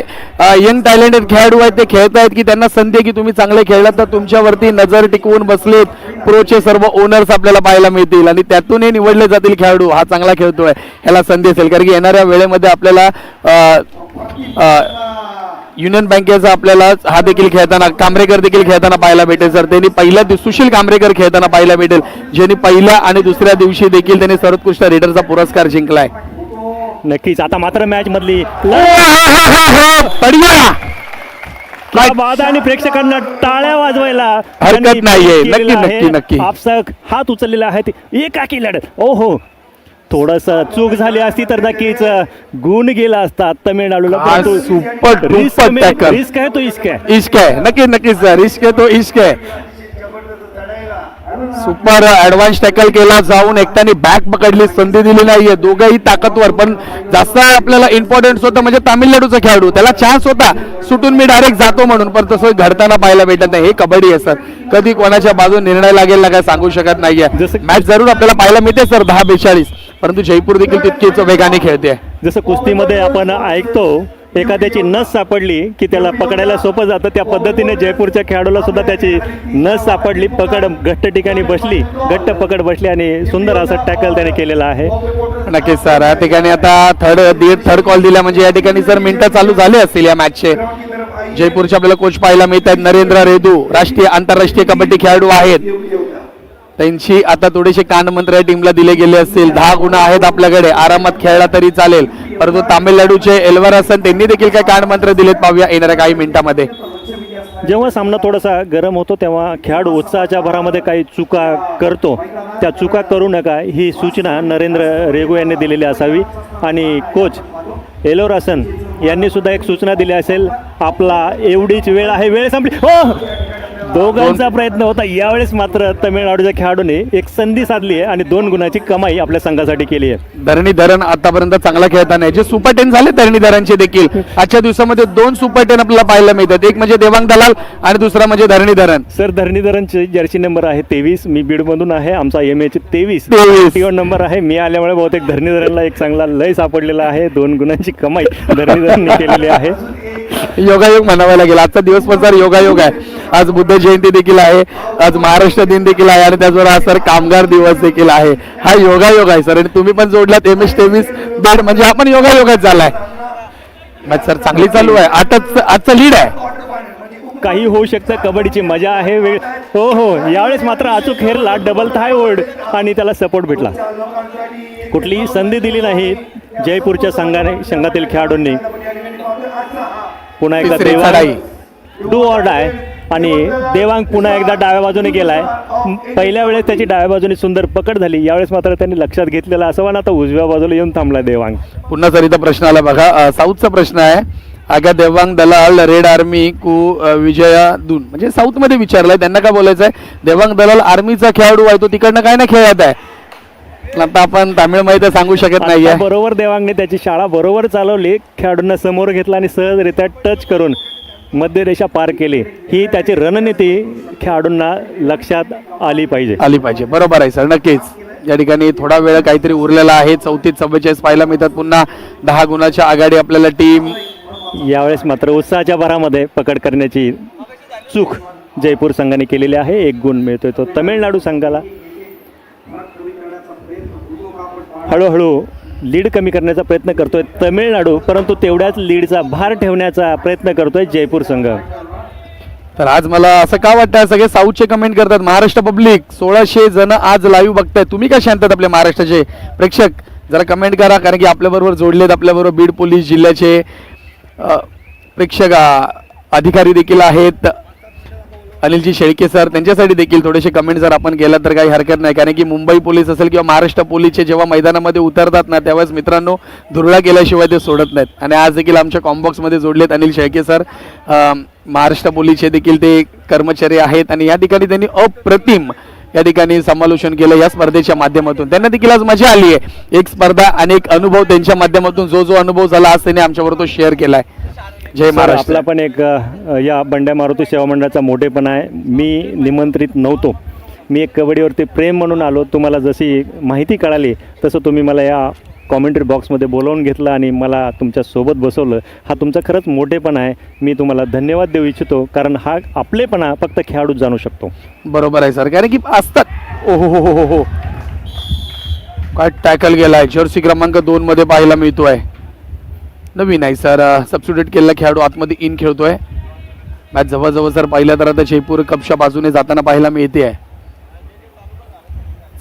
S3: यंग टॅलेंटेड खेळाडू आहेत ते खेळत आहेत की त्यांना संधी आहे की तुम्ही चांगले खेळलात तर तुमच्यावरती नजर टिकवून बसलेत प्रोचे सर्व ओनर्स आपल्याला पाहायला मिळतील आणि त्यातून हे निवडले जातील खेळाडू हा चांगला खेळतोय ह्याला संधी असेल. कारण की येणाऱ्या वेळेमध्ये आपल्याला युनियन बँकेचा आपल्याला हा देखील खेळताना कांबरेकर देखील खेळताना पाहायला भेटेल सर. त्यांनी पहिल्या सुशील कांबरेकर खेळताना पाहायला भेटेल, ज्यांनी पहिल्या आणि दुसऱ्या दिवशी देखील त्यांनी सर्वोत्कृष्ट रेडरचा पुरस्कार जिंकलाय.
S1: नक्कीच. आता मात्र मॅच मधली आणि प्रेक्षकांना टाळ्या वाजवायला
S3: हरकत नाहीये. नक्की नक्की नक्की
S1: आपसाक हात उचललेला आहे ते एकाकी लढत. ओहो, थोडस चूक झाली असती तर नक्कीच गुण गेला असता तामिळनाडूला.
S3: सुपर
S1: रिस्क आहे तो इश्क आहे.
S3: इश्क आहे. नक्की नक्की सर, इश्क आहे तो इश्क आहे. सुपर ऍडव्हान्स टॅकल केला, जाऊन एकट्याने बॅक पकडली, संधी दिली नाहीये. दोघंही ताकदवर, पण जास्त आपल्याला इम्पॉर्टन्स होतं म्हणजे तामिळनाडूचा खेळाडू, त्याला चान्स होता सुटून मी डायरेक्ट जातो म्हणून, पण तसं घडताना पाहायला भेटत नाही. हे कबड्डी आहे सर, कधी कोणाच्या बाजून निर्णय लागेल ना काय सांगू शकत नाहीये. मॅच जरूर आपल्याला पाहायला मिळते सर 10-42, परंतु जयपूर देखील तितकीच वेगाने खेळते.
S1: जसं कुस्तीमध्ये आपण ऐकतो एखाद्याची नस सापडली की त्याला पकडायला सोपं जातं, त्या पद्धतीने जयपूरच्या खेळाडूला सुद्धा त्याची नस सापडली, पकड घट्ट ठिकाणी बसली, घट्ट पकड बसली आणि सुंदर असं टॅकल त्याने केलेला आहे.
S3: नक्कीच सर, या ठिकाणी आता थर्ड कॉल दिला म्हणजे या ठिकाणी सर मिनिटं चालू झाले असतील या मॅचचे. जयपूरचे आपल्याला कोच पाहायला मिळत आहेत नरेंद्र रेदू, राष्ट्रीय आंतरराष्ट्रीय कबड्डी खेळाडू आहेत. त्यांची आता थोडेसे कानमंत्र या टीमला दिले गेले असतील. 10 गुण आहेत आपल्याकडे, आरामात खेळला तरी चालेल. परंतु तामिळनाडूचे एल्वरासन त्यांनी देखील काय कानमंत्र दिलेत पाहूया येणाऱ्या काही मिनिटांमध्ये.
S1: जेव्हा सामना थोडासा गरम होतो तेव्हा खेळाडू उत्साहाच्या भरामध्ये काही चुका करतो, त्या चुका करू नका ही सूचना नरेंद्र रेगू यांनी दिलेली असावी. आणि कोच एलोरासन यांनी सुद्धा एक सूचना दिली असेल, आपला एवढीच वेळ आहे, वेळ संपली. हो, दोघांचा प्रयत्न होता. यावेळेस मात्र तामिळनाडूच्या खेळाडूने एक संधी साधली आहे आणि 2 गुणाची कमाई आपल्या संघासाठी केली आहे.
S3: धरणी धरण आतापर्यंत चांगला खेळताना जे सुपर 10 झाले धरणी धरणचे देखील आजच्या दिवसामध्ये 2 सुपर 10 आपल्याला पाहायला मिळतात. एक म्हणजे देवांग दलाल आणि दुसरा म्हणजे धरणी धरण.
S1: सर धरणी धरणचे जर्सी नंबर आहे 23, मी बीडमधून आहे, आमचा MA 23 नंबर आहे. मी आल्यामुळे बहुतेक धरणी धरणला एक चांगला लय सापडलेला आहे. 2 गुणांची कमाई धरणी धरणने केलेली आहे.
S3: योगायोग म्हणावा लागेल. आजचा दिवस पण सर योगायोग आहे. आज बुद्ध जयंती देखील आहे, आज महाराष्ट्र दिन देखील आहे आणि त्याचबरोबर आज सर कामगार दिवस देखील आहे. हा योगायोग आहे सर. आणि तुम्ही पण जोडलात MS23 बेड, म्हणजे हा पण योगायोगच झालाय. मॅच सर चांगली चालू आहे. आजचं लीड आहे.
S1: काही होऊ शकतं, कबड्डीची मजा आहे. हो हो, यावेळेस मात्र अचूक खेळला, डबल थाय होल्ड आणि त्याला सपोर्ट भेटला. कुठलीही संधी दिली नाही जयपूरच्या संघातील खेळाडूंनी. पुन्हा एकदा
S3: तिसरी चढाई.
S1: देवांग डू ऑर डाय आणि देवांग पुन्हा एकदा डाव्या बाजूने गेलाय. पहिल्या वेळेस त्याची डाव्या बाजूने सुंदर पकड झाली, यावेळेस मात्र त्यांनी लक्षात घेतलेलं असं आता उजव्या बाजूला येऊन थांबला देवांग.
S3: पुन्हा सर इथं प्रश्न आला बघा, साऊथचा प्रश्न आहे. आगा देवांग दलाल रेड आर्मी कु विजया दून, म्हणजे साऊथ मध्ये विचारलंय. त्यांना काय बोलायचं आहे, देवांग दलाल आर्मीचा खेळाडू आहे, तो तिकडनं काय ना खेळत आहे. आता आपण तामिळमध्ये तर सांगू शकत नाहीये.
S1: आता बरोबर देवांगने त्याची शाळा बरोबर चालवली, खेळाडूंना समोर घेतला आणि सहजरित्या टच करून मध्य रेषा पार केली. ही त्याची रणनीती खेळाडूंना लक्षात आली पाहिजे.
S3: बरोबर आहे सर, नक्कीच. या ठिकाणी थोडा वेळ काहीतरी उरलेला आहे. 34-44 पाहायला मिळतात. पुन्हा 10 गुणाच्या आघाडी आपल्याला टीम.
S1: यावेळेस मात्र उत्साहाच्या भरामध्ये पकड करण्याची चूक जयपूर संघाने केलेली आहे. 1 गुण मिळतोय तो तमिळनाडू संघाला. हळूहळू लीड कमी करण्याचा प्रयत्न करतोय तमिळनाडू, परंतु तेवढ्याच लीडचा भार ठेवण्याचा प्रयत्न करतोय जयपूर संघ.
S3: तर आज मला असं का वाटतं, सगळे साऊथचे कमेंट करतात. महाराष्ट्र पब्लिक 1600 जण आज लाईव्ह बघतायत. तुम्ही काय शांतात आपले महाराष्ट्राचे प्रेक्षक, जरा कमेंट करा, कारण की आपल्याबरोबर जोडलेत. आपल्याबरोबर बीड पोलीस जिल्ह्याचे प्रेक्षक अधिकारी देखील आहेत, अनिलजी शेळके सर, त्यांच्यासाठी देखील थोडेसे कमेंट जर आपण केला तर काही हरकत नाही. कारण की मुंबई पोलीस असेल किंवा महाराष्ट्र पोलीसचे जेव्हा मैदानामध्ये उतरतात ना, त्यावेळेस मित्रांनो धुरळा केल्याशिवाय ते सोडत नाहीत. आणि आज देखील आमच्या कॉम्बॉक्समध्ये जोडलेत अनिल शेळके सर, महाराष्ट्र पोलीसचे देखील ते कर्मचारी आहेत. आणि या ठिकाणी त्यांनी अप्रतिम या ठिकाणी समालोचन केलं या स्पर्धेच्या माध्यमातून. त्यांना देखील आज मजा आली आहे. एक स्पर्धा आणि एक अनुभव त्यांच्या माध्यमातून जो अनुभव झाला आज त्यांनी आमच्याबरोबर तो शेअर केलाय. जय महाराष्ट्र.
S1: आपला पण एक या बंड्या मारुती सेवा मंडळाचा मोठेपणा आहे. मी निमंत्रित नव्हतो, मी एक कबड्डीवरती प्रेम म्हणून आलो. तुम्हाला जशी माहिती कळाली तसं तुम्ही मला या कॉमेंट्री बॉक्समध्ये बोलावून घेतलं आणि मला तुमच्यासोबत बसवलं. हा तुमचा खरंच मोठेपणा आहे. मी तुम्हाला धन्यवाद देऊ इच्छितो, कारण हा आपलेपणा फक्त खेळाडूच जाणू शकतो. बरोबर आहे
S3: सर, कारण की असतात. हो काय टॅकल गेलाय, जर्सी क्रमांक 2 मध्ये पाहायला मिळतोय. नवीन आहे सर, सबस्टिट्यूट केलेला खेळाडू आतमध्ये इन खेळतोय. मॅच जवळजवळ सर पाहिलं तर आता जयपूर कपच्या बाजूने जाताना पाहायला मिळते आहे.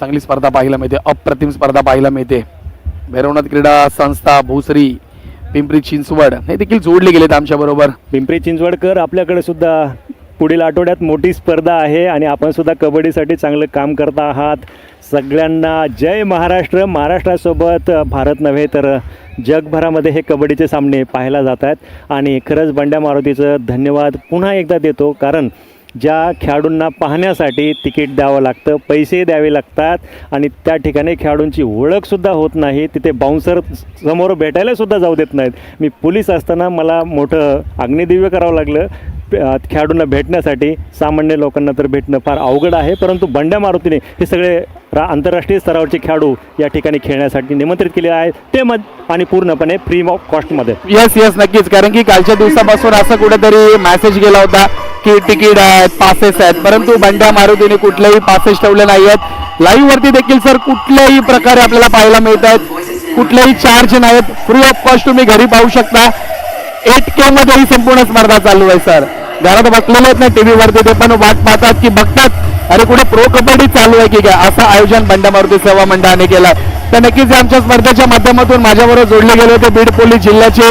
S3: चांगली स्पर्धा पाहायला मिळते, अप्रतिम स्पर्धा पाहायला मिळते. भैरवनाथ क्रीडा संस्था, भोसरी, पिंपरी चिंचवड हे देखील जोडले गेलेत आमच्या बरोबर.
S1: पिंपरी चिंचवडकर, आपल्याकडे सुद्धा पुढील आठवड्यात मोठी स्पर्धा आहे आणि आपण सुद्धा कबड्डीसाठी चांगलं काम करत आहात. सगळ्यांना जय महाराष्ट्र. महाराष्ट्रासोबत भारत नव्हे तर जगभरामध्ये हे कबड्डीचे सामने पाहायला जात आहेत आणि खरंच बंड्या मारुतीचं धन्यवाद पुन्हा एकदा देतो, कारण ज्या खेळाडूंना पाहण्यासाठी तिकीट द्यावं लागतं, पैसे द्यावे लागतात आणि त्या ठिकाणी खेळाडूंची ओळखसुद्धा होत नाही. तिथे बाउन्सर समोर भेटायलासुद्धा जाऊ देत नाहीत. मी पोलीस असताना मला मोठं अग्निदिव्य करावं लागलं खेळाडूंना भेटण्यासाठी. सामान्य लोकांना तर भेटणं फार अवघड आहे, परंतु बंड्या मारुतीने हे सगळे आंतरराष्ट्रीय स्तरावरचे खेळाडू या ठिकाणी खेळण्यासाठी निमंत्रित केले आहेत, ते आणि पूर्णपणे फ्री ऑफ कॉस्टमध्ये.
S3: येस नक्कीच, कारण की कालच्या दिवसापासून असं कुठेतरी मेसेज गेला होता की तिकीट आहेत, पासेस आहेत, परंतु बंड्या मारुतीने कुठलेही पासेस ठेवले नाही आहेत. लाईव्ह वरती देखील सर कुठल्याही प्रकारे आपल्याला पाहायला मिळत आहेत, कुठलेही चार्ज नाहीत, फ्री ऑफ कॉस्ट तुम्ही घरी पाहू शकता. 8K मध्ये ही संपूर्ण स्पर्धा चालू आहे सर. घरात बसलेले आहेत ना टीव्ही वरती, ते पण वाट पाहतात की बघतात अरे कुठे प्रो कबड्डी चालू आहे की काय. असं आयोजन बंड्या मारुती सेवा मंडळाने केलं. तर नक्कीच आमच्या स्पर्धेच्या माध्यमातून माझ्याबरोबर जोडले गेले होते बीड पोलीस जिल्ह्याचे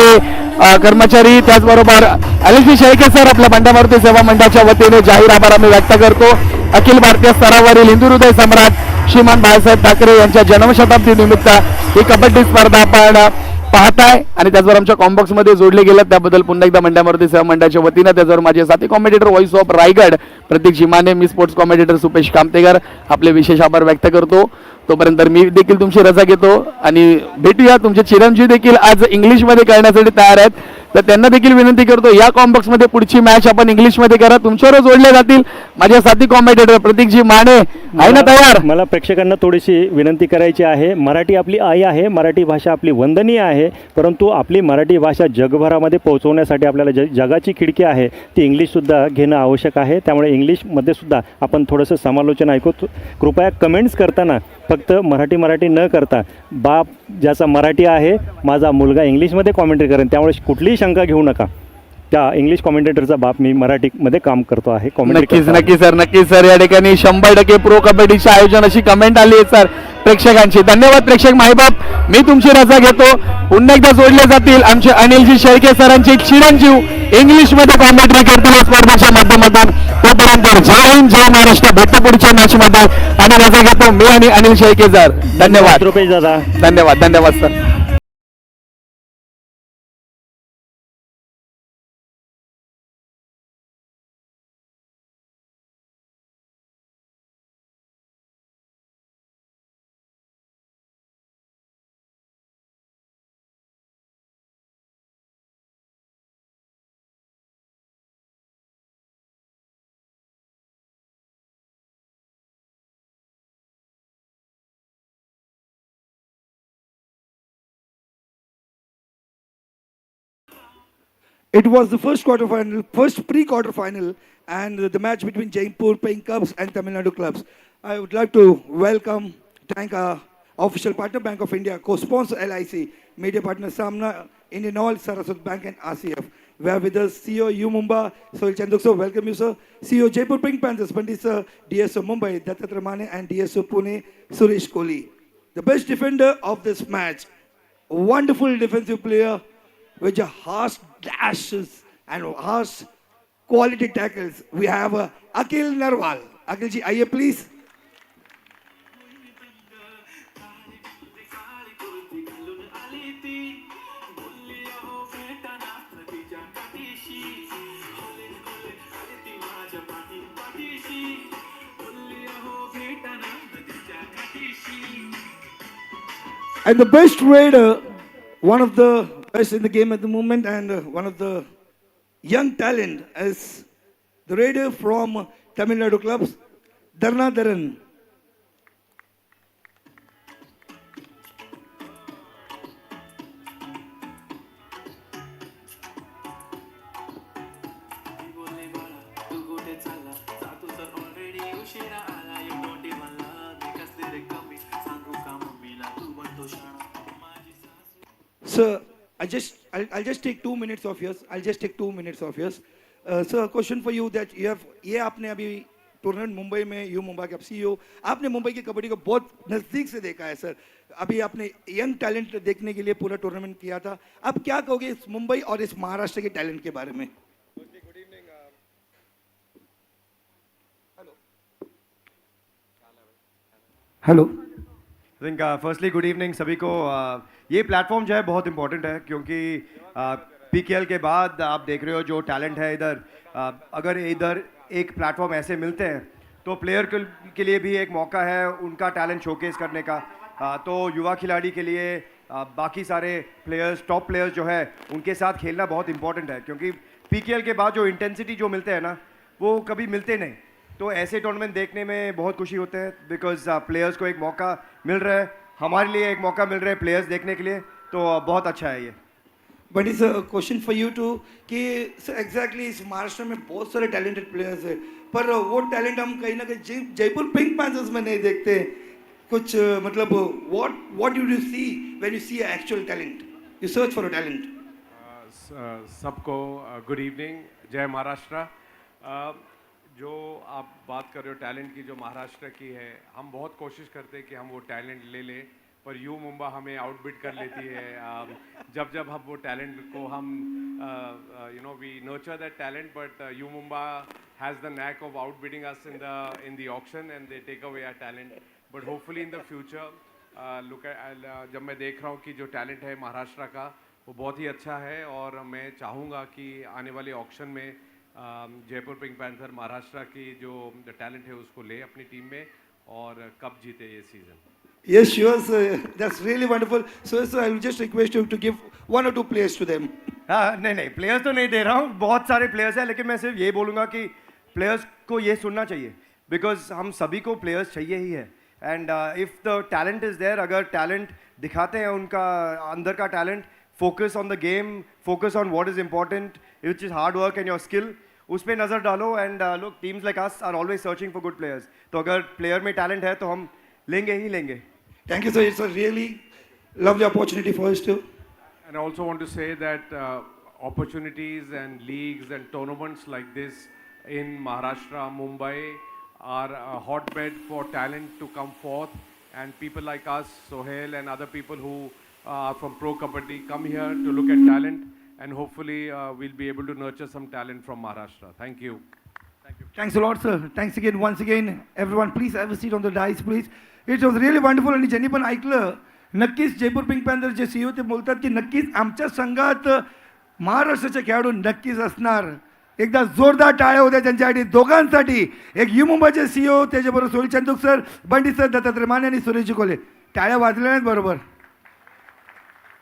S3: कर्मचारी, त्याचबरोबर अनिलजी शेळके सर. आपल्या बंड्या मारुती सेवा मंडळाच्या वतीने जाहीर आभार आम्ही व्यक्त करतो. अखिल भारतीय स्तरावरील हिंदू हृदय सम्राट श्रीमान बाळासाहेब ठाकरे यांच्या जन्मशताब्दी निमित्त ही कबड्डी स्पर्धा आपण पाहताय आणि त्याचबरोबर आमच्या कॉम्बॉक्समध्ये जोडले गेले. त्याबद्दल पुन्हा एकदा बंड्या मारुती सेवा मंडळाच्या वतीनं, त्याचबरोबर माझे साथी कॉमेडिएटर व्हॉइस ऑफ रायगड प्रतीक जिमाने, मी स्पोर्ट्स कॉमेडिएटर सुपेश कामतेकर आपले विशेष आभार व्यक्त करतो. तोपर्यंत मी देखील तुमची रजा घेतो आणि भेटूया. तुमचे चिरंजीव देखील आज इंग्लिशमध्ये करण्यासाठी तयार आहेत, तर त्यांना देखील विनंती करतो या कॉम्बॉक्समध्ये पुढची मॅच आपण इंग्लिशमध्ये करा. तुमच्यावर जोडले जातील माझ्या साथी कॉमेंटेटर प्रतीकजी माने. आहे ना तयार?
S1: मला प्रेक्षकांना थोडीशी विनंती करायची आहे. मराठी आपली आई आहे, मराठी भाषा आपली वंदनीय आहे, परंतु आपली मराठी भाषा जगभरामध्ये पोहोचवण्यासाठी आपल्याला जगाची खिडकी आहे ती इंग्लिशसुद्धा घेणं आवश्यक आहे. त्यामुळे इंग्लिशमध्ये सुद्धा आपण थोडंसं समालोचन ऐकू. कृपया कमेंट्स करताना फक्त मराठी न करता बाप ज्याचा मराठी आहे माझा मुलगा इंग्लिशमध्ये कॉमेंट्री करेन, त्यामुळे कुठलीही शंका घेऊ नका. त्या इंग्लिश कॉमेंटेटरचा बाप मी मराठीमध्ये काम करतो आहे.
S3: नक्कीच सर या ठिकाणी 100% प्रो कबड्डीचे आयोजन अशी कमेंट आली आहे सर प्रेक्षकांची. धन्यवाद प्रेक्षक मायबाप. मी तुमची रजा घेतो. पुन्हा एकदा जोडले जातील आमचे अनिलजी शेळके सरांचे चिरंजीव इंग्लिशमध्ये कॉमेंट्री करतील या स्पर्धेच्या माध्यमातून. तोपर्यंत जय हिंद जय महाराष्ट्र. भेटतो पुढच्या मॅच मध्ये आणि रजा घेतो मी आणि अनिल शेळके सर. धन्यवाद
S1: रुपेश दादा.
S3: धन्यवाद sir.
S4: It was the first quarterfinal, first pre-quarter final, and the match between Jaipur Pink Cubs and Tamil Nadu clubs. I would like to thank our official partner Bank of India, co-sponsor LIC, media partner Samna, Indian Oil, Saraswat Bank, and RCF. We have with us CEO U Mumbai, Sohil Chandok sir, welcome you sir. CEO Jaipur Pink Panthers, Pandit sir, DSO Mumbai, Dattat Ramane, and DSO Pune, Suresh Kohli. The best defender of this match, a wonderful defensive player, with your harsh dashes and harsh quality tackles. We have Akhil Narwal. Akhil ji, aaiye please. And the best raider, one of the best in the game at the moment, and one of the young talent is the raider from Tamil Nadu clubs, Dharna Dharan. Sir, I'll just take 2 minutes of yours. I'll just take 2 minutes of yours. Sir, a question for you that you have, ये आपने अभी tournament Mumbai में you Mumbai K CEO, आपने मुंबई की कबड्डी को बहुत नज़दीक से देखा है सर. अभी आपने यंग टैलेंट देखने के लिए पूरा टूर्नामेंट किया था. आप क्या कहोगे इस मुंबई और इस महाराष्ट्र के टैलेंट के बारे में? Hello.
S5: I think firstly good evening सभी को. ये प्लेटफॉर्म जो है बहुत इंपॉर्टेंट है क्योंकि पीकेएल के बाद आप देख रहे हो जो टैलेंट है इधर, अगर इधर एक प्लेटफॉर्म ऐसे मिलते हैं तो प्लेयर के लिए भी एक मौका है उनका टैलेंट शोकेस करने का. तो युवा खिलाड़ी के लिए बाकी सारे प्लेयर्स, टॉप प्लेयर्स जो है उनके साथ खेलना बहुत इंपॉर्टेंट है क्योंकि पीकेएल के बाद जो इंटेंसिटी जो मिलते हैं ना वो कभी मिलते नहीं. तो ऐसे टूर्नामेंट देखने में बहुत खुशी होते हैं बिकॉज प्लेयर्स को एक मौका मिल रहा है, हमारे लिए एक मौका मिल रहा है प्लेयर्स देखने के लिए, तो बहुत अच्छा है ये.
S4: But is a question for you too कि एग्जैक्टली इस महाराष्ट्र में बहुत सारे टैलेंटेड प्लेयर्स हैं, पर वो टैलेंट हम कहीं ना कहीं जयपुर पिंक पैंथर्स में नहीं देखते. कुछ मतलब what do you see when you see actual talent, you search for a talent?
S6: सबको गुड इवनिंग, जय महाराष्ट्र. जो आप बात कर रहे हो टैलेंट की जो महाराष्ट्र की है, हम बहुत कोशिश करते हैं कि हम वो टैलेंट ले लें, पर यू मुंबई हमें आउटबिट कर लेती है. जब हम वो टैलेंट को हम we nurture that talent, but you Mumbai has the knack of outbidding us in the auction and they take away our talent. But hopefully in the future look at, जब मैं देख रहा हूँ कि जो टैलेंट है महाराष्ट्र का वो बहुत ही अच्छा है, और मैं चाहूँगा कि आने वाले ऑक्शन में जयपुर पिंक पैंथर महाराष्ट्र की जो टैलेंट है उसको ले अपनी टीम में और कप जीते ये season.
S4: Yes, sure, sir. That's really wonderful. So, sir, I will just request you to give one or two players to them.
S5: हाँ नहीं नहीं प्लेयर्स तो नहीं दे रहा हूँ, बहुत सारे प्लेयर्स हैं, लेकिन मैं सिर्फ ये बोलूँगा कि प्लेयर्स को ये सुनना चाहिए, बिकॉज हम सभी को प्लेयर्स चाहिए ही है. And if the talent is there, अगर टैलेंट दिखाते हैं उनका अंदर का talent, focus on the game, focus on what is important, which is hard work and your skill, उस पर नज़र डालो. एंड लोग teams like us are always searching for good players. तो अगर प्लेयर में टैलेंट है तो हम लेंगे ही लेंगे.
S4: Thank you, sir. It's a really lovely opportunity for us to.
S6: And I also want to say that opportunities and leagues and tournaments like this in Maharashtra, Mumbai are a hotbed for talent to come forth. And people like us, Sohail and other people who are from Pro Kabaddi come here to look at talent, and hopefully we'll be able to nurture some talent from Maharashtra. Thank you.
S4: Thanks a lot, sir. Thanks again, once again. Everyone, please have a seat on the dais, please. It was really wonderful. आणि ज्यांनी पण ऐकलं, नक्कीच Jaipur pink panther जे CEO ते बोलतात की नक्कीच आमच्या संघात महाराष्ट्राचे खेळाडू नक्कीच असणार. एकदा जोरदार टाळ्या होत्या त्यांच्यासाठी दोघांसाठी. एक यू मुंबईचे CEO त्याच्याबरोबर सोहेल चंदूक सर, बंडी सर, दत्तात्रय माने आणि सुरेश कोले. टाळ्या वाजल्या नाहीत बरोबर.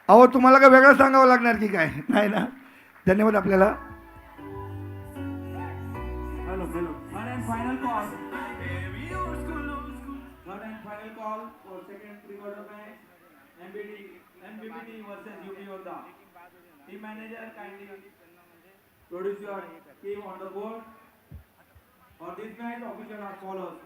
S4: अहो तुम्हाला काय वेगळं सांगावं लागणार की काय? नाही ना. धन्यवाद आपल्याला.
S7: Third and final call. Third and final call for second pre-quarter match. MBBT versus UP Yoddha. Team manager, kindly produce your team on the board. For this match, official are follows.